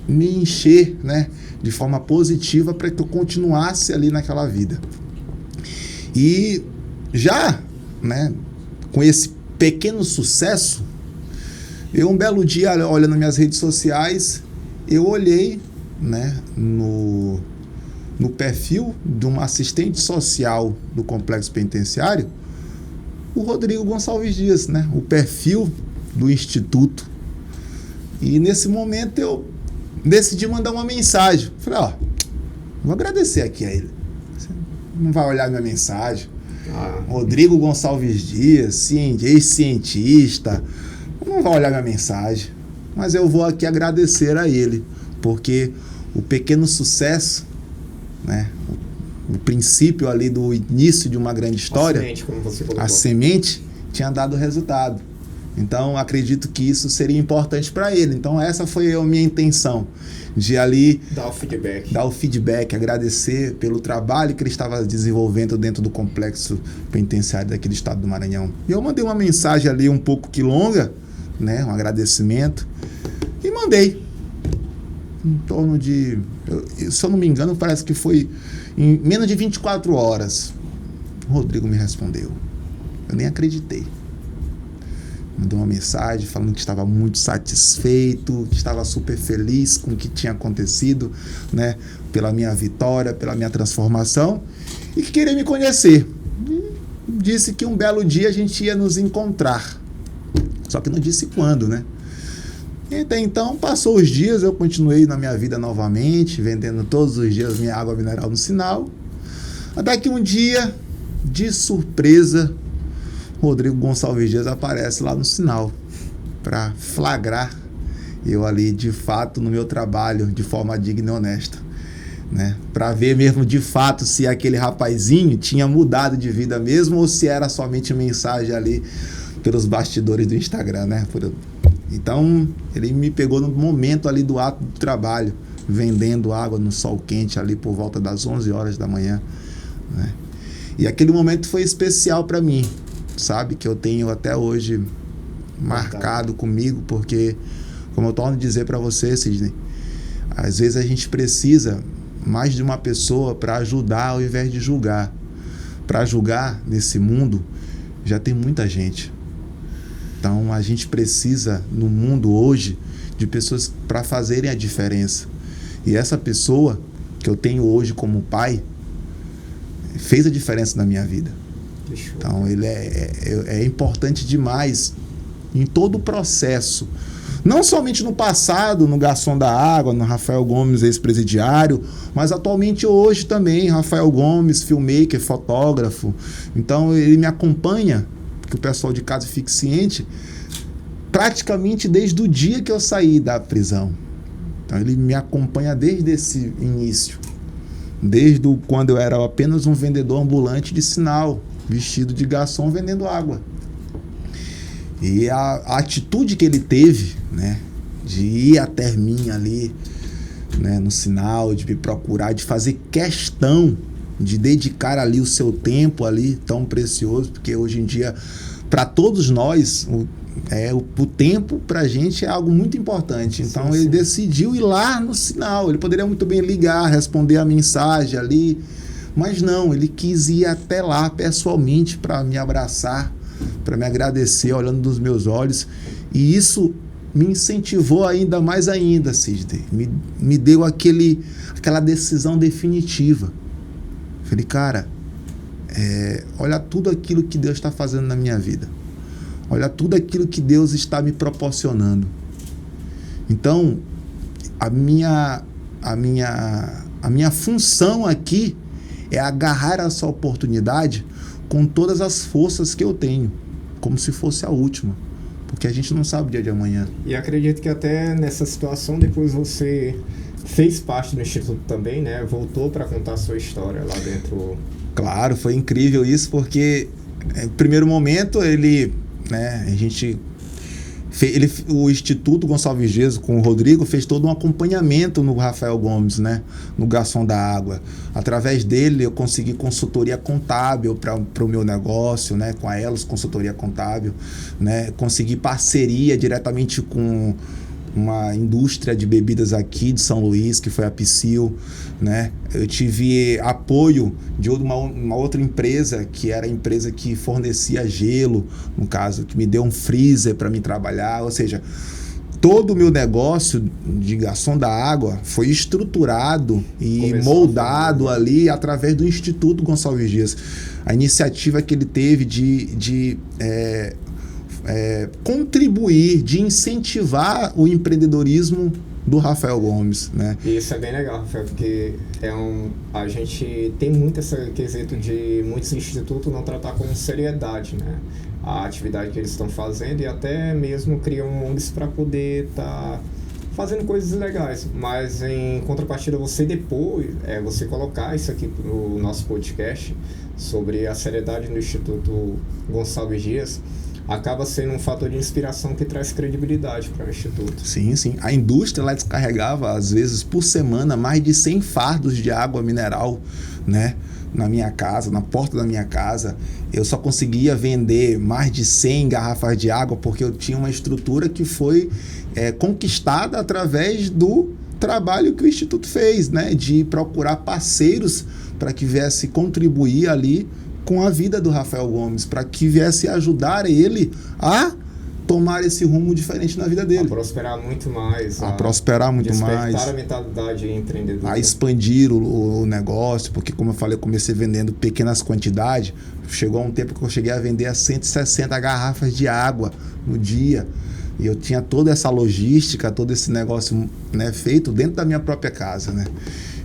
me encher, né, de forma positiva para que eu continuasse ali naquela vida. E já, né, com esse pequeno sucesso, eu um belo dia, olhando minhas redes sociais, eu olhei, né, no perfil de um assistente social do complexo penitenciário, o Rodrigo Gonçalves Dias, né, o perfil do instituto. E nesse momento eu decidi mandar uma mensagem. Falei, vou agradecer aqui a ele. Você não vai olhar minha mensagem? Rodrigo Gonçalves Dias, ex-cientista, não vai olhar minha mensagem, mas eu vou aqui agradecer a ele, porque o pequeno sucesso, né, o princípio ali do início de uma grande história, a semente tinha dado resultado. Então acredito que isso seria importante para ele. Então essa foi a minha intenção, de ali dar o feedback, agradecer pelo trabalho que ele estava desenvolvendo dentro do complexo penitenciário daquele estado do Maranhão. E eu mandei uma mensagem ali um pouco que longa, né, um agradecimento, e mandei em torno de, se eu não me engano, parece que foi em menos de 24 horas. O Rodrigo me respondeu. Eu nem acreditei. Mandou uma mensagem falando que estava muito satisfeito, que estava super feliz com o que tinha acontecido, né, pela minha vitória, pela minha transformação, e que queria me conhecer. E disse que um belo dia a gente ia nos encontrar. Só que não disse quando, né? E até então, passou os dias, eu continuei na minha vida novamente, vendendo todos os dias minha água mineral no sinal. Até que um dia, de surpresa, Rodrigo Gonçalves Dias aparece lá no sinal para flagrar eu ali, de fato, no meu trabalho, de forma digna e honesta, né? Para ver mesmo, de fato, se aquele rapazinho tinha mudado de vida mesmo ou se era somente mensagem ali pelos bastidores do Instagram, né? Então, ele me pegou no momento ali do ato do trabalho, vendendo água no sol quente ali por volta das 11 horas da manhã, né? E aquele momento foi especial para mim, sabe? Que eu tenho até hoje marcado comigo, porque, como eu torno a dizer para você, Sidney, às vezes a gente precisa mais de uma pessoa para ajudar ao invés de julgar. Para julgar nesse mundo já tem muita gente. Então a gente precisa no mundo hoje de pessoas para fazerem a diferença. E essa pessoa que eu tenho hoje como pai fez a diferença na minha vida. Então ele é importante demais em todo o processo. Não somente no passado, no Garçom da Água, no Rafael Gomes, ex-presidiário, mas atualmente hoje também, Rafael Gomes, filmmaker, fotógrafo. Então ele me acompanha, que o pessoal de casa fique ciente, praticamente desde o dia que eu saí da prisão. Então ele me acompanha desde esse início, desde quando eu era apenas um vendedor ambulante de sinal, vestido de garçom vendendo água. E a atitude que ele teve, né, de ir até mim ali, né, no sinal, de me procurar, de fazer questão de dedicar ali o seu tempo ali tão precioso, porque hoje em dia, para todos nós, o tempo pra gente é algo muito importante. Então sim, ele decidiu ir lá no sinal. Ele poderia muito bem ligar, responder a mensagem ali, mas não, ele quis ir até lá pessoalmente para me abraçar, para me agradecer, olhando nos meus olhos. E isso me incentivou ainda, Sidney. Me deu aquela decisão definitiva. Falei, cara, olha tudo aquilo que Deus está fazendo na minha vida. Olha tudo aquilo que Deus está me proporcionando. Então, a minha função aqui é agarrar essa oportunidade com todas as forças que eu tenho, como se fosse a última, porque a gente não sabe o dia de amanhã. E acredito que até nessa situação, depois você fez parte do Instituto também, né? Voltou para contar a sua história lá dentro. Claro, foi incrível isso, porque no primeiro momento o Instituto Gonçalves Dias com o Rodrigo fez todo um acompanhamento no Rafael Gomes, né, no Garçom da Água. Através dele eu consegui consultoria contábil para o meu negócio, né, com a Elos Consultoria Contábil, né, consegui parceria diretamente com uma indústria de bebidas aqui de São Luís, que foi a Psyll, né? Eu tive apoio de uma outra empresa, que era a empresa que fornecia gelo, no caso, que me deu um freezer para mim trabalhar. Ou seja, todo o meu negócio de Garçom da Água foi estruturado e moldado ali através do Instituto Gonçalves Dias. A iniciativa que ele teve de contribuir, de incentivar o empreendedorismo do Rafael Gomes, né? E isso é bem legal, Rafael, porque a gente tem muito esse quesito de muitos institutos não tratar com seriedade, né, a atividade que eles estão fazendo, e até mesmo criam ONGs para poder estar fazendo coisas legais. Mas em contrapartida, você colocar isso aqui no nosso podcast sobre a seriedade no Instituto Gonçalves Dias, acaba sendo um fator de inspiração que traz credibilidade para o Instituto. Sim, sim. A indústria ela descarregava, às vezes, por semana, mais de 100 fardos de água mineral, né? Na minha casa, na porta da minha casa. Eu só conseguia vender mais de 100 garrafas de água porque eu tinha uma estrutura que foi conquistada através do trabalho que o Instituto fez, né? De procurar parceiros para que viesse contribuir ali com a vida do Rafael Gomes, para que viesse ajudar ele a tomar esse rumo diferente na vida dele. A prosperar muito mais. A prosperar muito mais. Despertar a mentalidade empreendedora. A expandir o negócio, porque como eu falei, eu comecei vendendo pequenas quantidades. Chegou um tempo que eu cheguei a vender a 160 garrafas de água no dia. E eu tinha toda essa logística, todo esse negócio, né, feito dentro da minha própria casa, né?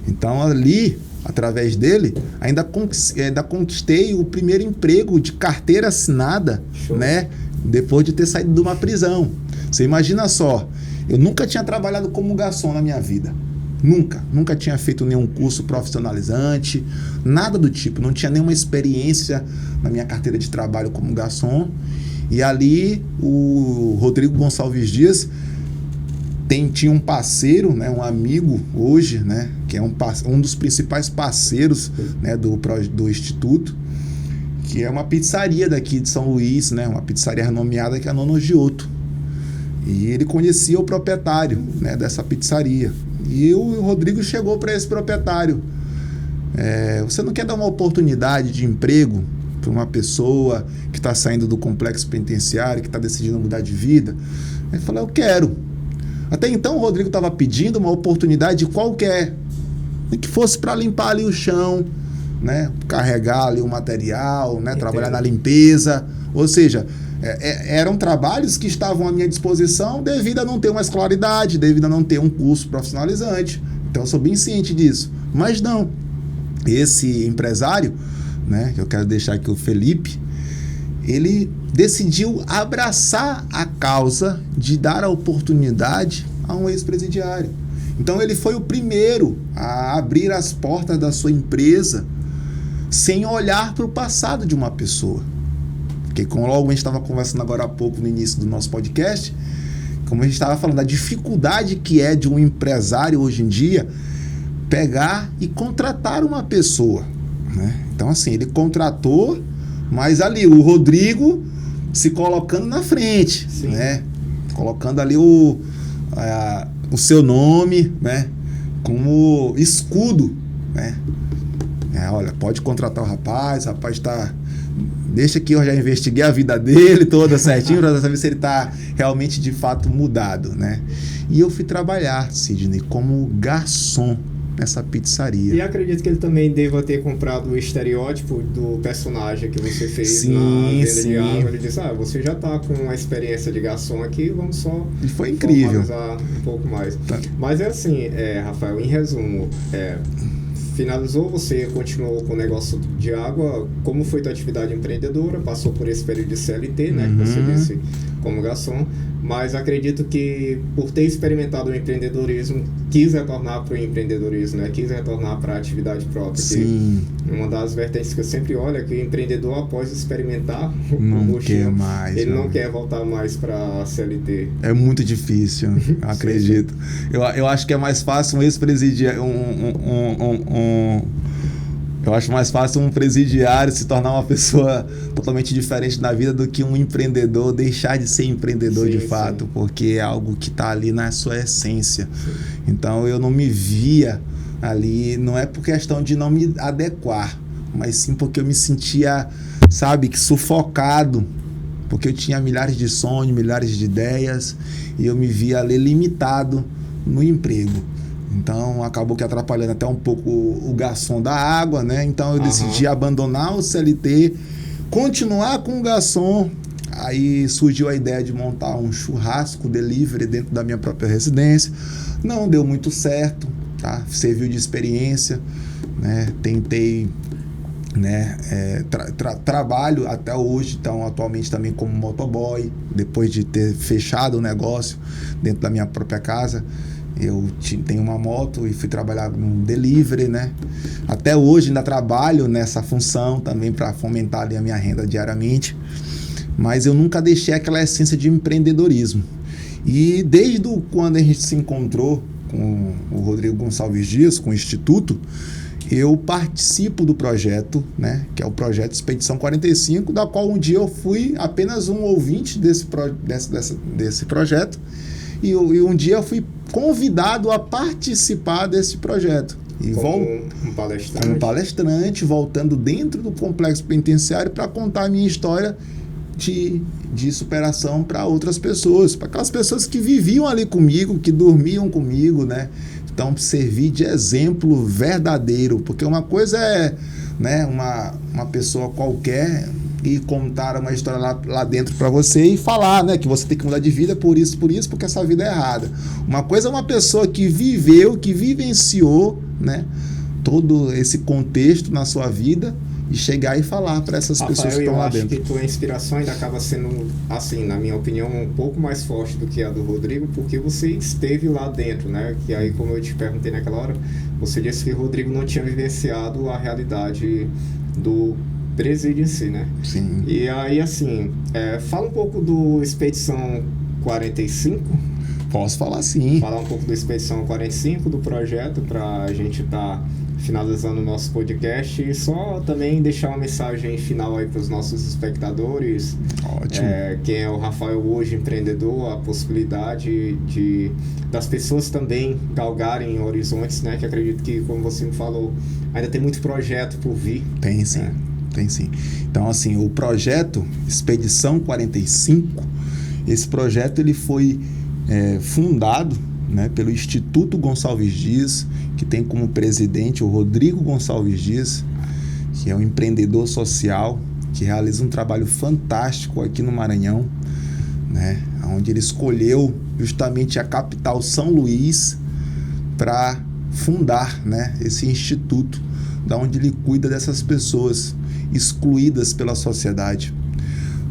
Então ali, através dele, ainda conquistei o primeiro emprego de carteira assinada, né? Depois de ter saído de uma prisão. Você imagina só, eu nunca tinha trabalhado como garçom na minha vida. Nunca tinha feito nenhum curso profissionalizante, nada do tipo. Não tinha nenhuma experiência na minha carteira de trabalho como garçom. E ali o Rodrigo Gonçalves Dias tinha um parceiro, né, um amigo hoje, né, que é um dos principais parceiros, né, do Instituto, que é uma pizzaria daqui de São Luís, né, uma pizzaria renomeada que é a Nono Giotto. E ele conhecia o proprietário, né, dessa pizzaria. E o Rodrigo chegou para esse proprietário. Você não quer dar uma oportunidade de emprego para uma pessoa que está saindo do complexo penitenciário, que está decidindo mudar de vida? Ele falou, eu quero. Até então o Rodrigo estava pedindo uma oportunidade qualquer, que fosse para limpar ali o chão, né? Carregar ali o material, né? Trabalhar na limpeza. Ou seja, eram trabalhos que estavam à minha disposição devido a não ter uma escolaridade, devido a não ter um curso profissionalizante. Então eu sou bem ciente disso. Mas não. Esse empresário, né, que eu quero deixar aqui, o Felipe, ele decidiu abraçar a causa de dar a oportunidade a um ex-presidiário. Então ele foi o primeiro a abrir as portas da sua empresa sem olhar para o passado de uma pessoa. Porque como logo a gente estava conversando agora há pouco no início do nosso podcast, como a gente estava falando da dificuldade que é de um empresário hoje em dia pegar e contratar uma pessoa, né? Então assim, ele contratou, mas ali o Rodrigo se colocando na frente, né? Colocando ali o seu nome, né? Como escudo, né? Olha, pode contratar o rapaz está... Deixa que eu já investiguei a vida dele toda certinho para saber se ele está realmente de fato mudado, né? E eu fui trabalhar, Sidney, como garçom nessa pizzaria. E acredito que ele também deva ter comprado o estereótipo do personagem que você fez na venda de água. Ele disse, você já está com uma experiência de garçom aqui, vamos só... E foi incrível. Um pouco mais. Tá. Mas é assim, Rafael, em resumo, finalizou, você continuou com o negócio de água, como foi tua atividade empreendedora, passou por esse período de CLT, né, que você disse como garçom, mas acredito que por ter experimentado o empreendedorismo, quis retornar para o empreendedorismo, né, quis retornar para a atividade própria. Sim. Uma das vertentes que eu sempre olho é que o empreendedor, após experimentar não quer mais, ele não quer voltar mais para a CLT. É muito difícil, acredito. Eu acho que é mais fácil um ex-presidiário, eu acho mais fácil um presidiário se tornar uma pessoa totalmente diferente na vida do que um empreendedor deixar de ser empreendedor de fato, porque é algo que está ali na sua essência. Então eu não me via ali, não é por questão de não me adequar, mas sim porque eu me sentia, sabe, sufocado, porque eu tinha milhares de sonhos, milhares de ideias, e eu me via ali limitado no emprego. Então acabou que atrapalhando até um pouco o garçom da água, né? Então eu decidi abandonar o CLT, continuar com o garçom. Aí surgiu a ideia de montar um churrasco delivery dentro da minha própria residência. Não deu muito certo, tá? Serviu de experiência, né? Tentei, né? Trabalho até hoje, então atualmente também como motoboy, depois de ter fechado o negócio dentro da minha própria casa. Eu tenho uma moto e fui trabalhar no delivery, né? Até hoje ainda trabalho nessa função também para fomentar ali a minha renda diariamente. mas eu nunca deixei aquela essência de empreendedorismo. E desde quando a gente se encontrou com o Rodrigo Gonçalves Dias, com o Instituto, eu participo do projeto, né, que é o projeto Expedição 45, da qual um dia eu fui apenas um ouvinte desse projeto, e um dia eu fui convidado a participar desse projeto. E como um palestrante, voltando dentro do complexo penitenciário para contar a minha história de superação para outras pessoas, para aquelas pessoas que viviam ali comigo, que dormiam comigo, né? Então, servir de exemplo verdadeiro, porque uma coisa é, né, uma pessoa qualquer e contar uma história lá dentro para você e falar, né, que você tem que mudar de vida por isso, porque essa vida é errada. Uma coisa é uma pessoa que viveu, que vivenciou, né, todo esse contexto na sua vida e chegar e falar para essas pessoas que estão lá dentro. Eu acho que tua inspiração ainda acaba sendo, assim, na minha opinião, um pouco mais forte do que a do Rodrigo, porque você esteve lá dentro, né? Que aí, como eu te perguntei naquela hora, você disse que o Rodrigo não tinha vivenciado a realidade do presídio em si, né? Sim. E aí, assim, fala um pouco do Expedição 45. Posso falar, sim. Falar um pouco do Expedição 45, do projeto, para a gente estar finalizando o nosso podcast, e só também deixar uma mensagem final aí para os nossos espectadores. Ótimo. Quem é o Rafael hoje, empreendedor, a possibilidade das pessoas também galgarem horizontes, né? Que acredito que, como você me falou, ainda tem muito projeto por vir. Tem sim, tem sim. Então, assim, o projeto Expedição 45, esse projeto ele foi fundado, né, pelo Instituto Gonçalves Dias, que tem como presidente o Rodrigo Gonçalves Dias, que é um empreendedor social, que realiza um trabalho fantástico aqui no Maranhão, né, onde ele escolheu justamente a capital São Luís para fundar, né, esse instituto, da onde ele cuida dessas pessoas excluídas pela sociedade.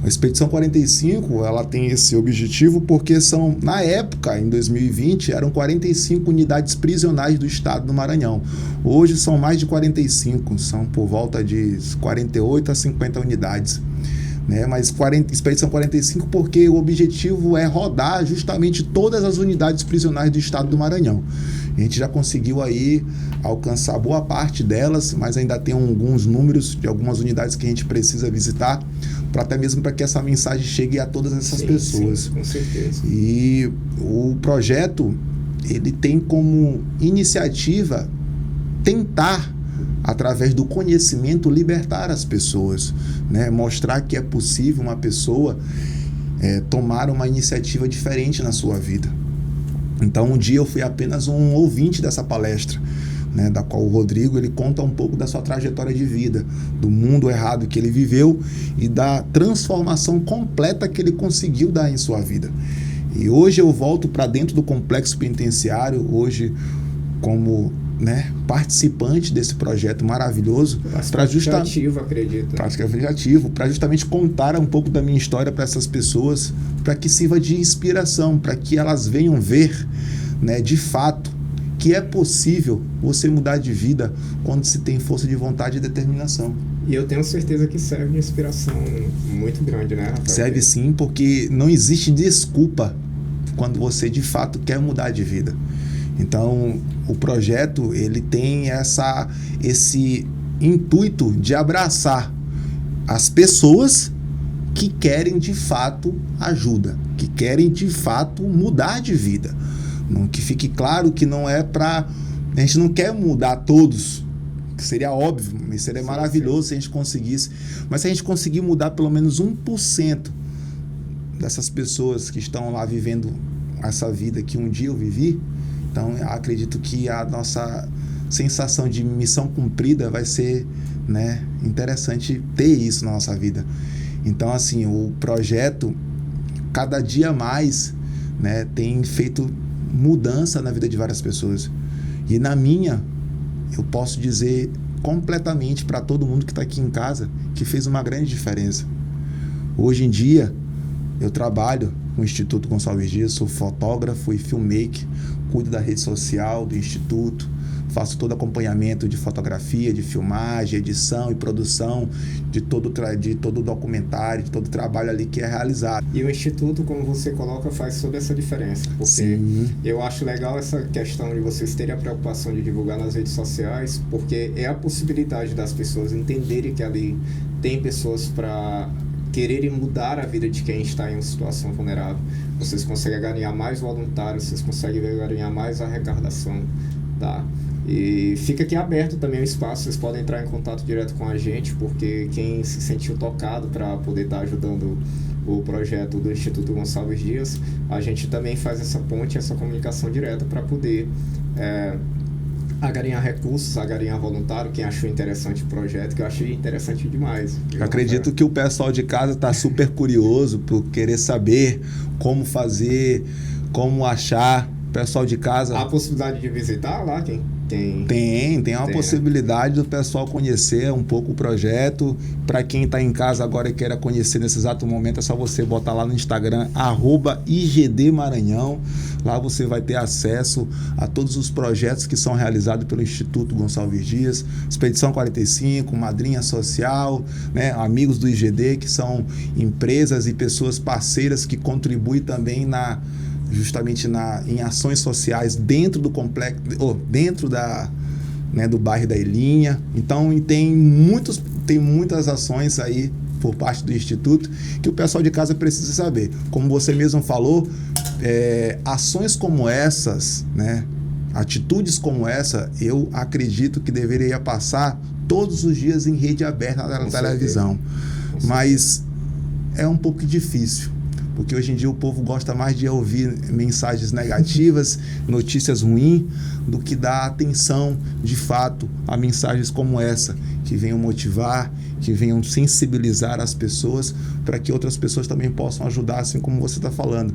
A Expedição 45, ela tem esse objetivo porque na época, em 2020, eram 45 unidades prisionais do estado do Maranhão. Hoje são mais de 45, são por volta de 48 a 50 unidades. Né? Mas Expedição 45 porque o objetivo é rodar justamente todas as unidades prisionais do estado do Maranhão. A gente já conseguiu aí alcançar boa parte delas, mas ainda tem alguns números de algumas unidades que a gente precisa visitar, até mesmo para que essa mensagem chegue a todas essas pessoas. Sim, com certeza. E o projeto, ele tem como iniciativa tentar, através do conhecimento, libertar as pessoas, né? Mostrar que é possível uma pessoa tomar uma iniciativa diferente na sua vida. Então, um dia eu fui apenas um ouvinte dessa palestra, né, da qual o Rodrigo ele conta um pouco da sua trajetória de vida, do mundo errado que ele viveu e da transformação completa que ele conseguiu dar em sua vida. E hoje eu volto para dentro do complexo penitenciário, hoje como, né, participante desse projeto maravilhoso, para ativo, acredito. Praticamente ativo, para justamente contar um pouco da minha história para essas pessoas, para que sirva de inspiração, para que elas venham ver, né, de fato, que é possível você mudar de vida quando se tem força de vontade e determinação. E eu tenho certeza que serve de inspiração muito grande, né, Rafael? Serve sim, porque não existe desculpa quando você de fato quer mudar de vida. Então, o projeto ele tem esse intuito de abraçar as pessoas que querem de fato ajuda, que querem de fato mudar de vida. Que fique claro que não é para... A gente não quer mudar todos, que seria óbvio, seria maravilhoso se a gente conseguisse. Mas se a gente conseguir mudar pelo menos 1% dessas pessoas que estão lá vivendo essa vida que um dia eu vivi, então eu acredito que a nossa sensação de missão cumprida vai ser, né, interessante ter isso na nossa vida. Então, assim, o projeto, cada dia mais, né, tem feito mudança na vida de várias pessoas. E na minha, eu posso dizer completamente para todo mundo que está aqui em casa que fez uma grande diferença. Hoje em dia, eu trabalho com o Instituto Gonçalves Dias, sou fotógrafo e filmmaker, cuido da rede social do Instituto, faço todo acompanhamento de fotografia, de filmagem, edição e produção de todo o documentário, de todo o trabalho ali que é realizado. E o Instituto, como você coloca, faz toda essa diferença, porque Sim. Eu acho legal essa questão de vocês terem a preocupação de divulgar nas redes sociais, porque é a possibilidade das pessoas entenderem que ali tem pessoas para quererem mudar a vida de quem está em uma situação vulnerável. Vocês conseguem ganhar mais voluntários, vocês conseguem ganhar mais arrecadação, tá? E fica aqui aberto também o espaço, vocês podem entrar em contato direto com a gente, porque quem se sentiu tocado para poder estar ajudando o projeto do Instituto Gonçalves Dias, a gente também faz essa ponte, essa comunicação direta para poder agarinhar recursos, agarinhar voluntário, quem achou interessante o projeto, que eu achei interessante demais. Eu acredito que o pessoal de casa está super curioso por querer saber como fazer, como achar. O pessoal de casa... Há a possibilidade de visitar lá, quem Tem uma possibilidade do pessoal conhecer um pouco o projeto. Para quem está em casa agora e queira conhecer nesse exato momento, é só você botar lá no Instagram, @IGDMaranhão. Lá você vai ter acesso a todos os projetos que são realizados pelo Instituto Gonçalves Dias, Expedição 45, Madrinha Social, né, amigos do IGD, que são empresas e pessoas parceiras que contribuem também em ações sociais dentro do complexo, dentro do bairro da Ilhinha. Então tem muitas ações aí por parte do Instituto que o pessoal de casa precisa saber. Como você mesmo falou, ações como essas, né, atitudes como essa, eu acredito que deveria passar todos os dias em rede aberta na televisão. Mas é um pouco difícil, porque hoje em dia o povo gosta mais de ouvir mensagens negativas, notícias ruins, do que dar atenção, de fato, a mensagens como essa, que venham motivar, que venham sensibilizar as pessoas, para que outras pessoas também possam ajudar, assim como você está falando.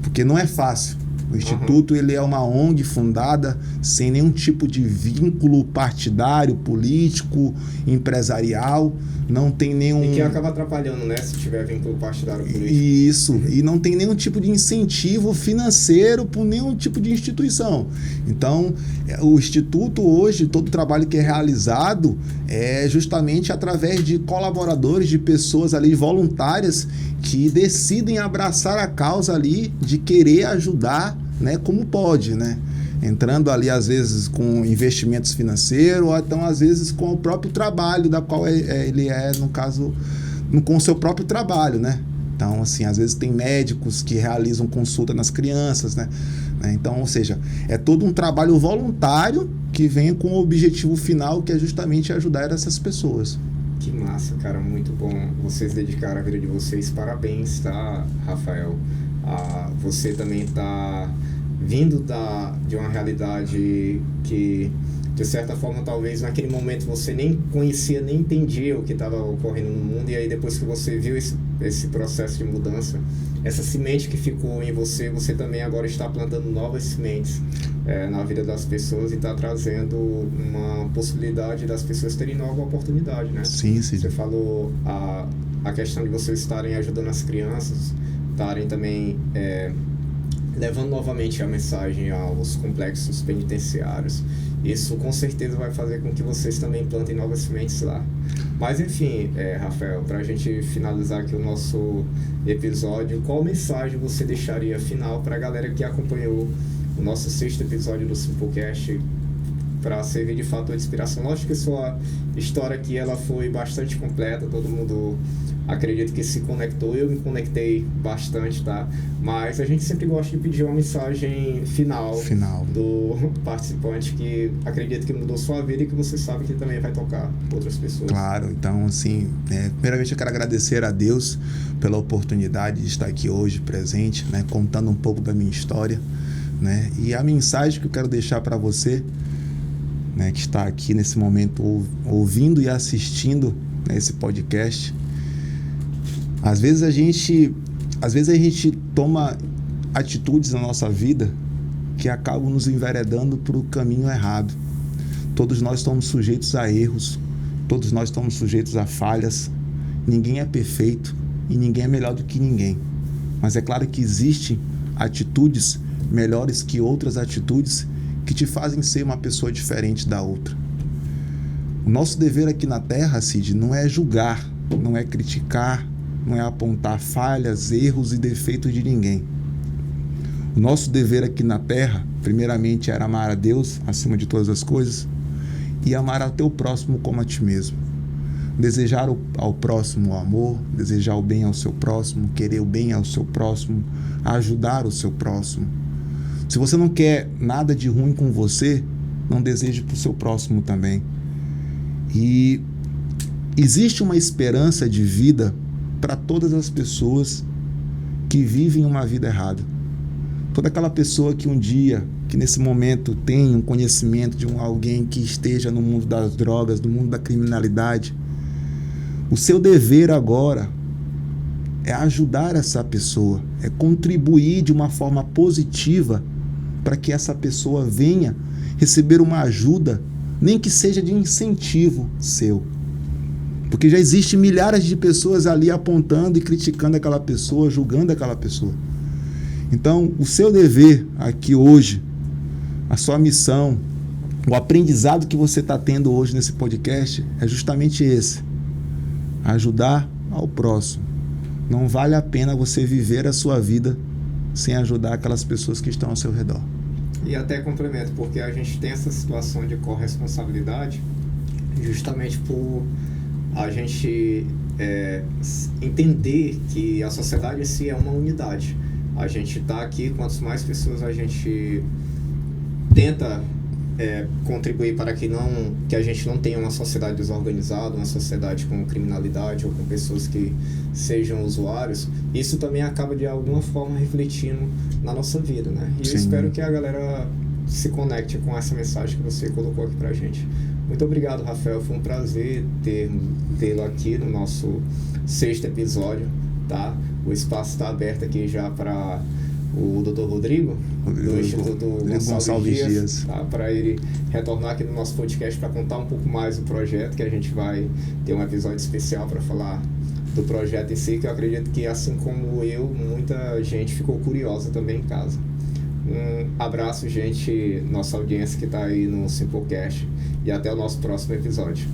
Porque não é fácil. O Instituto ele é uma ONG fundada sem nenhum tipo de vínculo partidário, político, empresarial. Não tem nenhum... E que acaba atrapalhando, né? Se tiver vínculo partidário político. Isso. E não tem nenhum tipo de incentivo financeiro por nenhum tipo de instituição. Então, o Instituto hoje, todo o trabalho que é realizado é justamente através de colaboradores, de pessoas ali voluntárias que decidem abraçar a causa ali de querer ajudar, né, como pode, né? Entrando ali, às vezes, com investimentos financeiros, ou então, às vezes, com o próprio trabalho, da qual ele no caso, com o seu próprio trabalho, né? Então, assim, às vezes tem médicos que realizam consulta nas crianças, né? Então, ou seja, é todo um trabalho voluntário que vem com o objetivo final, que é justamente ajudar essas pessoas. Que massa, cara, muito bom. Vocês dedicaram a vida de vocês, parabéns, tá, Rafael? Você também tá vindo de uma realidade que, de certa forma, talvez naquele momento você nem conhecia, nem entendia o que estava ocorrendo no mundo, e aí depois que você viu esse processo de mudança, essa semente que ficou em você, você também agora está plantando novas sementes na vida das pessoas e está trazendo uma possibilidade das pessoas terem nova oportunidade, né? Sim, sim. Você falou a questão de vocês estarem ajudando as crianças, estarem também levando novamente a mensagem aos complexos penitenciários. Isso com certeza vai fazer com que vocês também plantem novas sementes lá. Mas enfim, Rafael, para a gente finalizar aqui o nosso episódio, qual mensagem você deixaria final para a galera que acompanhou o nosso 6º episódio do Simplecast, para servir de fato de inspiração? Lógico que sua história aqui ela foi bastante completa, todo mundo acredito que se conectou, eu me conectei bastante, tá? Mas a gente sempre gosta de pedir uma mensagem final do participante que acredita que mudou sua vida e que você sabe que também vai tocar outras pessoas. Claro, então assim, primeiramente eu quero agradecer a Deus pela oportunidade de estar aqui hoje presente, né, contando um pouco da minha história, né? E a mensagem que eu quero deixar para você, né, que está aqui nesse momento ouvindo e assistindo, né, esse podcast. Às vezes a gente toma atitudes na nossa vida que acabam nos enveredando para o caminho errado. Todos nós estamos sujeitos a erros, todos nós estamos sujeitos a falhas. Ninguém é perfeito e ninguém é melhor do que ninguém. Mas é claro que existem atitudes melhores que outras atitudes que te fazem ser uma pessoa diferente da outra. O nosso dever aqui na Terra, Cid, não é julgar, não é criticar, não é apontar falhas, erros e defeitos de ninguém. O nosso dever aqui na Terra, primeiramente, era amar a Deus acima de todas as coisas e amar ao teu próximo como a ti mesmo. Desejar ao próximo o amor, desejar o bem ao seu próximo, querer o bem ao seu próximo, ajudar o seu próximo. Se você não quer nada de ruim com você, não deseje para o seu próximo também. E existe uma esperança de vida para todas as pessoas que vivem uma vida errada. Toda aquela pessoa que um dia, que nesse momento tem um conhecimento de alguém que esteja no mundo das drogas, no mundo da criminalidade, o seu dever agora é ajudar essa pessoa, é contribuir de uma forma positiva para que essa pessoa venha receber uma ajuda, nem que seja de incentivo seu. Porque já existem milhares de pessoas ali apontando e criticando aquela pessoa, julgando aquela pessoa. Então, o seu dever aqui hoje, a sua missão, o aprendizado que você está tendo hoje nesse podcast é justamente esse: ajudar ao próximo. Não vale a pena você viver a sua vida sem ajudar aquelas pessoas que estão ao seu redor. E até complemento, porque a gente tem essa situação de corresponsabilidade justamente por a gente entender que a sociedade em si é uma unidade. A gente está aqui, quantas mais pessoas a gente tenta contribuir para que a gente não tenha uma sociedade desorganizada, uma sociedade com criminalidade ou com pessoas que sejam usuários, isso também acaba de alguma forma refletindo na nossa vida, né? E eu espero que a galera se conecte com essa mensagem que você colocou aqui pra gente. Muito obrigado, Rafael, foi um prazer tê-lo aqui no nosso 6º episódio, tá? O espaço está aberto aqui já para o Dr. Rodrigo, do Instituto Gonçalves Dias, tá? Para ele retornar aqui no nosso podcast para contar um pouco mais do projeto, que a gente vai ter um episódio especial para falar do projeto em si, que eu acredito que, assim como eu, muita gente ficou curiosa também em casa. Um abraço, gente, nossa audiência que está aí no Simplecast, e até o nosso próximo episódio.